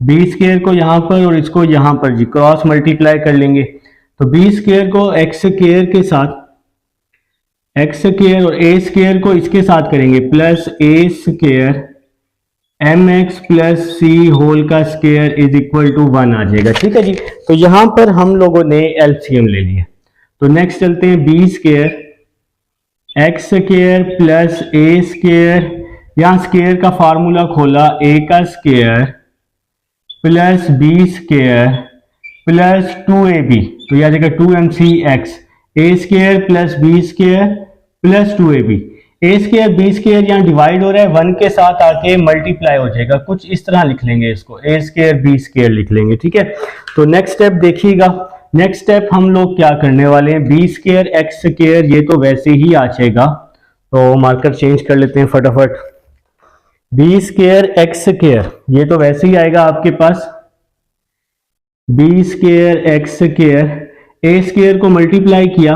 b² को यहां पर और इसको यहां पर जी क्रॉस मल्टीप्लाई कर लेंगे। तो b² को x² के साथ एक्स स्क्वायर और ए स्क्वायर को इसके साथ करेंगे plus A square M x plus C whole का स्क्वायर इज इक्वल टू 1 आ जाएगा। ठीक है जी, तो यहां पर हम लोगों ने एलसीएम ले लिया। तो नेक्स्ट चलते हैं B square X square plus A square, यहां स्क्वायर का फार्मूला खोला, ए का square plus B square plus 2ab, तो यह आ जाएगा 2mcx, A square plus B square plus 2ab। A square B square यहाँ डिवाइड हो रहा है, 1 के साथ आके मल्टीप्लाई हो जाएगा, कुछ इस तरह लिख लेंगे इसको, ए स्क्वायर बी स्क्वायर लिख लेंगे। ठीक है, तो नेक्स्ट स्टेप देखिएगा। नेक्स्ट स्टेप हम लोग क्या करने वाले हैं, बी स्क्वायर एक्स स्क्वायर, ये तो वैसे ही आ जाएगा, तो मार्कर चेंज कर लेते हैं फटाफट। बी स्क्वायर एक्स स्क्वायर ये तो वैसे ही आएगा आपके पास, B square X square, A square को मल्टीप्लाई किया,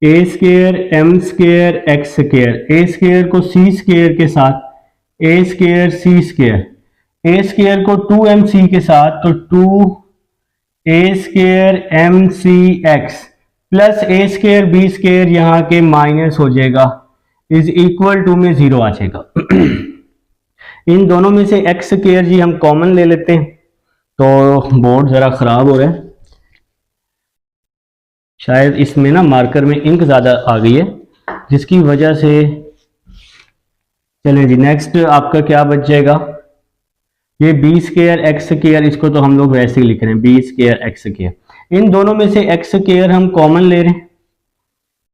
A square M square X square, A square को सी स्क्वायर के साथ, A square C square, A square को 2mc के साथ, तो 2 A square M C X plus A square B square यहाँ के माइनस हो जाएगा, इज इक्वल टू में 0 आ जाएगा। इन दोनों में से एक्स स्क्वायर जी हम कॉमन ले लेते हैं, तो बोर्ड जरा खराब हो रहा है, शायद इसमें ना मार्कर में इंक ज्यादा आ गई है जिसकी वजह से। चलें जी, नेक्स्ट आपका क्या बच जाएगा, ये बी स्क्वायर एक्स स्क्वायर, इसको तो हम लोग वैसे ही लिख रहे हैं बी स्क्वायर एक्स स्क्वायर, इन दोनों में से एक्स स्क्वायर हम कॉमन ले रहे हैं,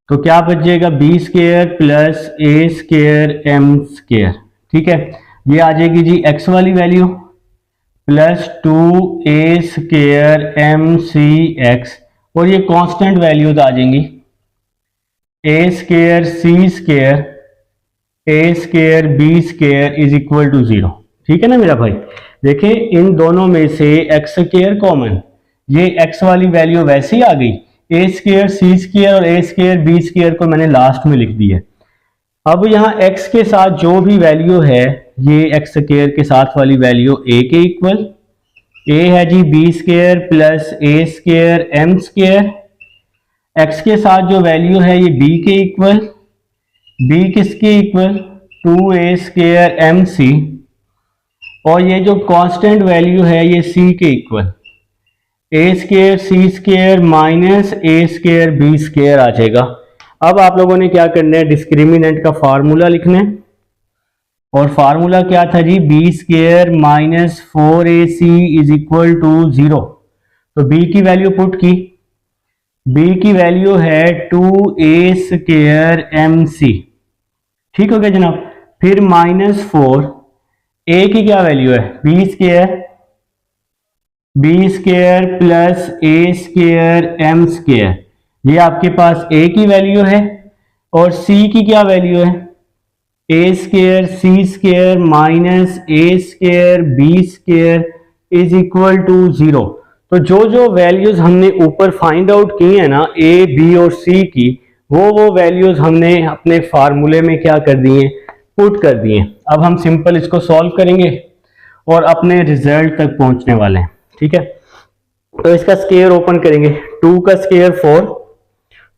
तो क्या बच जाएगा B square plus A square M square. ठीक है, ये आ जाएगी जी एक्स वाली value plus 2 square M C X, और ये कांस्टेंट वैल्यूज आ जाएंगी, A square C square A square B square is equal to 0। ठीक है ना मेरा भाई, देखें इन दोनों में से एक्स स्क्वायर कॉमन, ये एक्स वाली वैल्यू वैसे ही आ गई, ए स्क्वायर सी स्क्वायर और ए स्क्वायर बी स्क्वायर को मैंने लास्ट में लिख दिया। अब यहाँ एक्स के साथ जो भी वैल्यू है, ये एक्स स्क्वायर के साथ वाली वैल्यू ए के इक्वल, ए है जी B square plus A square M square, x के साथ जो वैल्यू है ये बी के इक्वल, बी किसके इक्वल 2 स्क्वायर एम सी, और ये जो कांस्टेंट वैल्यू है ये सी के equal, A square C square minus A square B square आ जाएगा। अब आप लोगों ने क्या करना है, डिस्क्रिमिनेंट का फार्मूला लिखना है, और फार्मूला क्या था जी, B square minus 4ac is equal to 0। तो b की वैल्यू पुट की, b की वैल्यू है 2a स्क्वायर mc। ठीक हो गया जनाब, फिर माइनस 4, a की क्या वैल्यू है b square plus a square m square, ये आपके पास a की वैल्यू है, और c की क्या वैल्यू है A square C square minus A square B square is equal to 0। तो जो जो वैल्यूज हमने ऊपर फाइंड आउट की है ना ए बी और सी की, वो वैल्यूज हमने अपने फार्मूले में क्या कर दिए, पुट कर दिए। अब हम सिंपल इसको सॉल्व करेंगे और अपने रिजल्ट तक पहुंचने वाले हैं। ठीक है, तो इसका स्क्वायर ओपन करेंगे, 2 का स्क्वायर 4,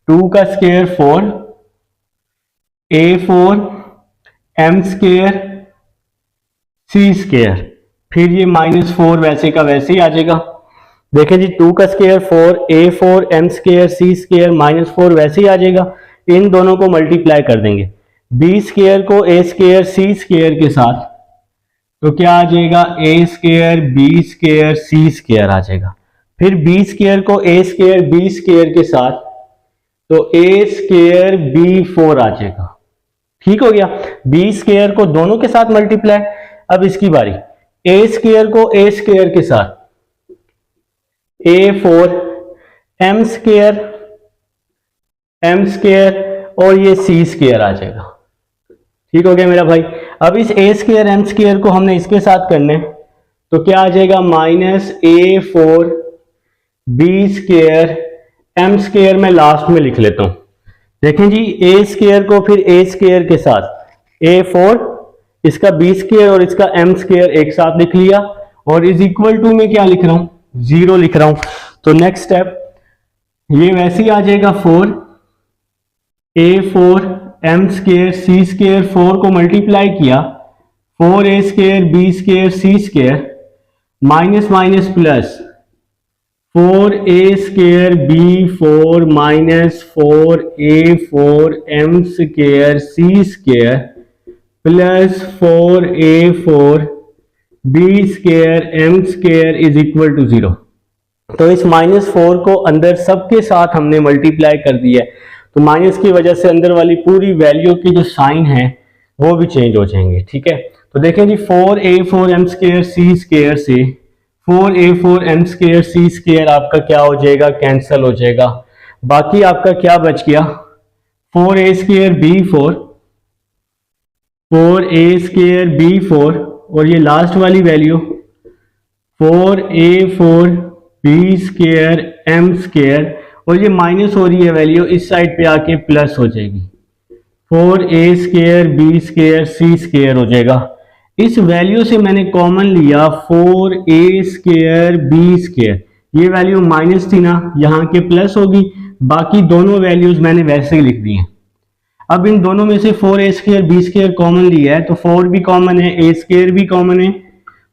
2 का square 4, a4 M square C square, फिर ये -4 वैसे का वैसे ही आ जाएगा। देखें जी 2 का square 4, a4 M square C square -4 वैसे ही आ जाएगा, इन दोनों को मल्टीप्लाई कर देंगे, बी स्क्वायर को ए स्क्वायर सी स्क्वायर के साथ, तो क्या आ जाएगा ए square B square C square आ जाएगा, फिर बी स्क्वायर को ए स्क्वायर बी स्क्वायर के साथ, तो ए स्क्वायर b4 आ जाएगा। ठीक हो गया, बी स्क्वायर को दोनों के साथ मल्टीप्लाई। अब इसकी बारी, ए स्क्वायर को ए स्क्वायर के साथ, a4 एम स्क्वायर और ये सी स्क्वायर आ जाएगा। ठीक हो गया मेरा भाई। अब इस ए स्क्वायर एम स्क्वायर को हमने इसके साथ करना है, तो क्या आ जाएगा -a4 B square M square में लास्ट में लिख लेता हूं। देखें जी ए स्क्वायर को फिर ए स्क्वायर के साथ, a4 इसका बी स्क्वायर और इसका एम स्क्वायर एक साथ लिख लिया, और इज इक्वल टू में क्या लिख रहा हूं, 0 लिख रहा हूं। तो नेक्स्ट स्टेप, ये वैसे ही आ जाएगा 4, a4m²c², 4 को मल्टीप्लाई किया 4a² b² c² minus minus plus 4a² b4 minus 4a4 m² c² plus 4a4 b² m² is equal to 0। तो इस -4 को अंदर सबके साथ हमने मल्टीप्लाई कर दिया है, तो माइनस की वजह से अंदर वाली पूरी वैल्यू की जो साइन है वो भी चेंज हो जाएंगे। ठीक है, तो देखें जी 4a4 m² c² से 4a4 m² c² आपका क्या हो जाएगा, कैंसिल हो जाएगा। बाकी आपका क्या बच गया 4a² b4 और ये लास्ट वाली वैल्यू 4a4 b² m² और ये माइनस हो रही है वैल्यू, इस साइड पे आके प्लस हो जाएगी 4a² b² c² हो जाएगा। इस वैल्यू से मैंने कॉमन लिया 4a² b², ये वैल्यू माइनस थी ना, यहाँ के प्लस होगी, बाकी दोनों वैल्यूज मैंने वैसे ही लिख दी हैं। अब इन दोनों में से 4a² b² कॉमन लिया है, तो 4 भी कॉमन है, a² भी कॉमन है,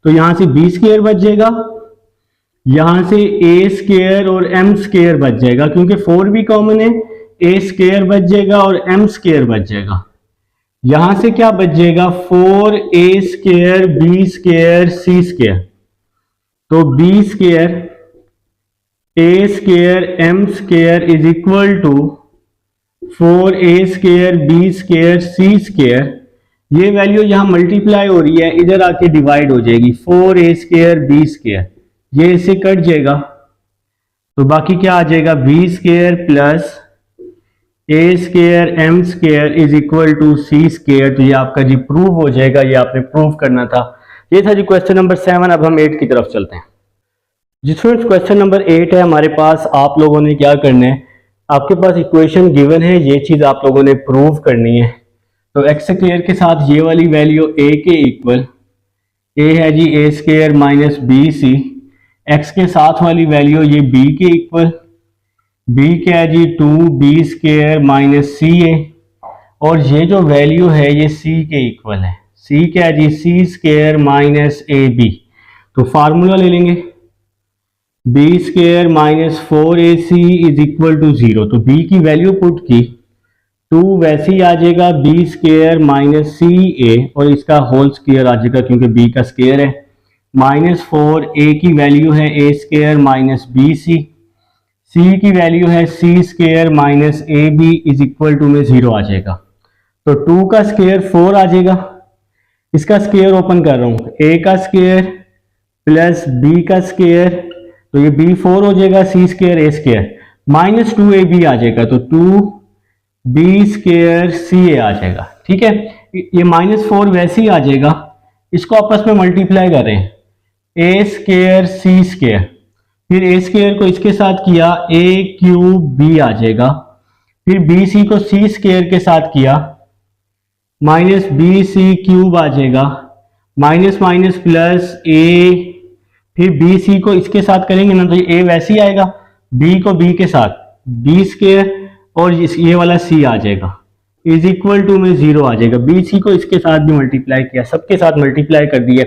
तो यहां से b² बच जाएगा, यहां से a² और m² बच जाएगा, क्योंकि 4 भी कॉमन है, a² बच जाएगा और m² बच जाएगा। यहां से क्या बच जाएगा 4a² b² c², तो b² a² m² is equal to 4a² b² c²। ये वैल्यू यहां मल्टीप्लाई हो रही है, इधर आके डिवाइड हो जाएगी 4a² b², ये इससे कट जाएगा, तो बाकी क्या आ जाएगा b² plus a² m² is equal to c²। तो ये आपका जी प्रूव हो जाएगा, ये आपने प्रूव करना था। ये था जी क्वेश्चन नंबर 7। अब हम 8 की तरफ चलते हैं जी स्टूडेंट्स। क्वेश्चन नंबर 8 है हमारे पास। आप लोगों ने क्या करना है, आपके पास इक्वेशन गिवन है, ये चीज आप लोगों ने प्रूव करनी है। तो एक्स स्क्वायर के साथ ये वाली वैल्यू a के इक्वल, a है जी a² माइनस bc, x के साथ वाली वैल्यू ये b के इक्वल, b क्या है जी 2b² माइनस ca, और ये जो वैल्यू है ये c के इक्वल है, c क्या है जी c² माइनस ab। तो फार्मूला ले लेंगे b² minus 4ac is equal to 0। तो b की वैल्यू पुट की, 2 वैसे ही आ जाएगा b² माइनस ca और इसका होल स्क्वायर आ जाएगा क्योंकि b का स्क्वायर है, माइनस 4a की वैल्यू है a² माइनस bc, c की वैल्यू है c² minus ab is equal to में 0 आ जाएगा। तो 2 का स्क्वायर 4 आ जाएगा, इसका स्क्वायर ओपन कर रहा हूं, a का स्क्वायर प्लस b का स्क्वायर, तो ये b4 हो जाएगा, c² a² माइनस 2ab आ जाएगा, तो 2b² ca आ जाएगा। ठीक है, ये -4 वैसे ही आ जाएगा, इसको आपस में मल्टीप्लाई कर रहे हैं, a² c², फिर a² को इसके साथ किया a³ b आ जाएगा, फिर bc को c² के साथ किया माइनस bc³ आ जाएगा, माइनस माइनस प्लस a, फिर bc को इसके साथ करेंगे ना तो a वैसे ही आएगा, b को b के साथ b² और ये वाला c आ जाएगा, इज इक्वल टू में 0 आ जाएगा। bc को इसके साथ भी मल्टीप्लाई किया, सबके साथ मल्टीप्लाई कर दिया।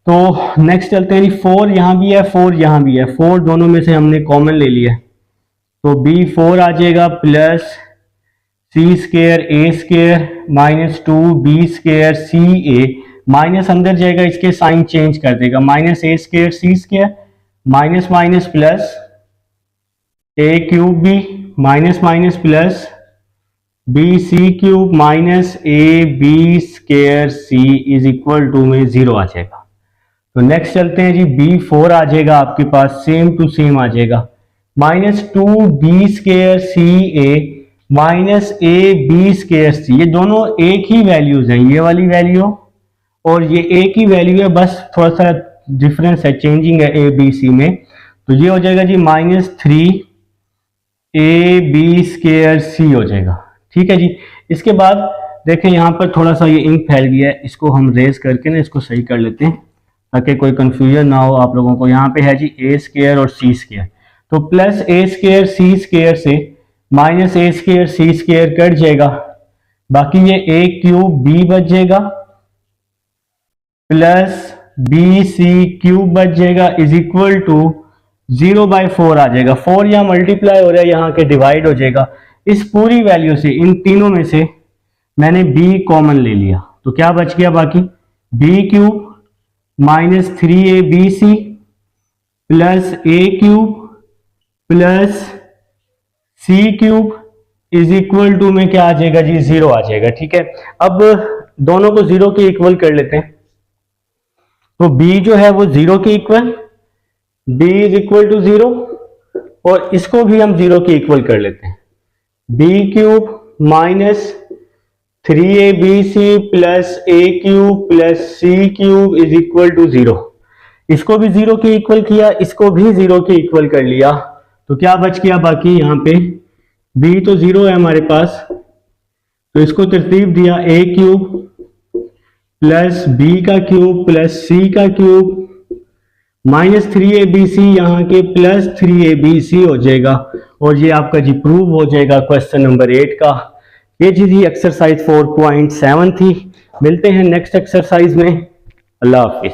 तो नेक्स्ट चलते हैं जी, 4 यहाँ भी है 4 यहाँ भी है, 4 दोनों में से हमने कॉमन ले लिया, तो b4 आ जाएगा plus c² a² minus 2b² ca, minus अंदर जाएगा, इसके साइन चेंज कर देगा, minus a² c² minus minus plus a³ minus minus plus bc³ minus ab² c is equal to में 0 आ जाएगा। तो नेक्स्ट चलते हैं जी, b4 आ जाएगा आपके पास, सेम टू सेम आ जाएगा, minus 2b² ca minus ab² c, ये दोनों एक ही वैल्यूज हैं, ये वाली वैल्यू और ये एक ही वैल्यू है, बस थोड़ा सा डिफरेंस है, चेंजिंग है a b c में। तो ये हो जाएगा जी माइनस 3ab² c हो जाएगा। ठीक है जी, इसके बाद देखें यहाँ पर थोड़ा सा ये इंक फैल गया है, इसको हम रेज करके ना इसको सही कर लेते हैं ताकि कोई कंफ्यूजन ना हो आप लोगों को। यहाँ पे है जी a² और c², तो प्लस a² c² से minus A square C square cut जाएगा, बाकी ये ए क्यूब बी बच जाएगा प्लस बी सी क्यूब बच जाएगा इज इक्वल टू 0/4 आ जाएगा। 4 यहाँ मल्टीप्लाई हो रहा है, यहाँ के डिवाइड हो जाएगा। इस पूरी वैल्यू से इन तीनों में से मैंने b कॉमन ले लिया, तो क्या बच गया बाकी, b cube minus 3abc plus a cube plus c cube is equal to में क्या आ जाएगा जी, 0 आ जाएगा। ठीक है, अब दोनों को 0 के इक्वल कर लेते हैं, तो b जो है वो 0 के equal, b is equal to 0, और इसको भी हम 0 के इक्वल कर लेते हैं, b cube minus 3abc plus a cube plus c cube is equal to 0। इसको भी 0 के इक्वल किया, इसको भी 0 के इक्वल कर लिया, तो क्या बच गया बाकी, यहाँ पे b तो 0 है हमारे पास, तो इसको तरतीब दिया a क्यूब प्लस b का क्यूब प्लस c का क्यूब माइनस 3abc यहाँ के प्लस 3abc हो जाएगा, और ये आपका जी प्रूव हो जाएगा क्वेश्चन नंबर 8 का। ये जी एक्सरसाइज 4.7 थी। मिलते हैं नेक्स्ट एक्सरसाइज में। अल्लाह हाफिज।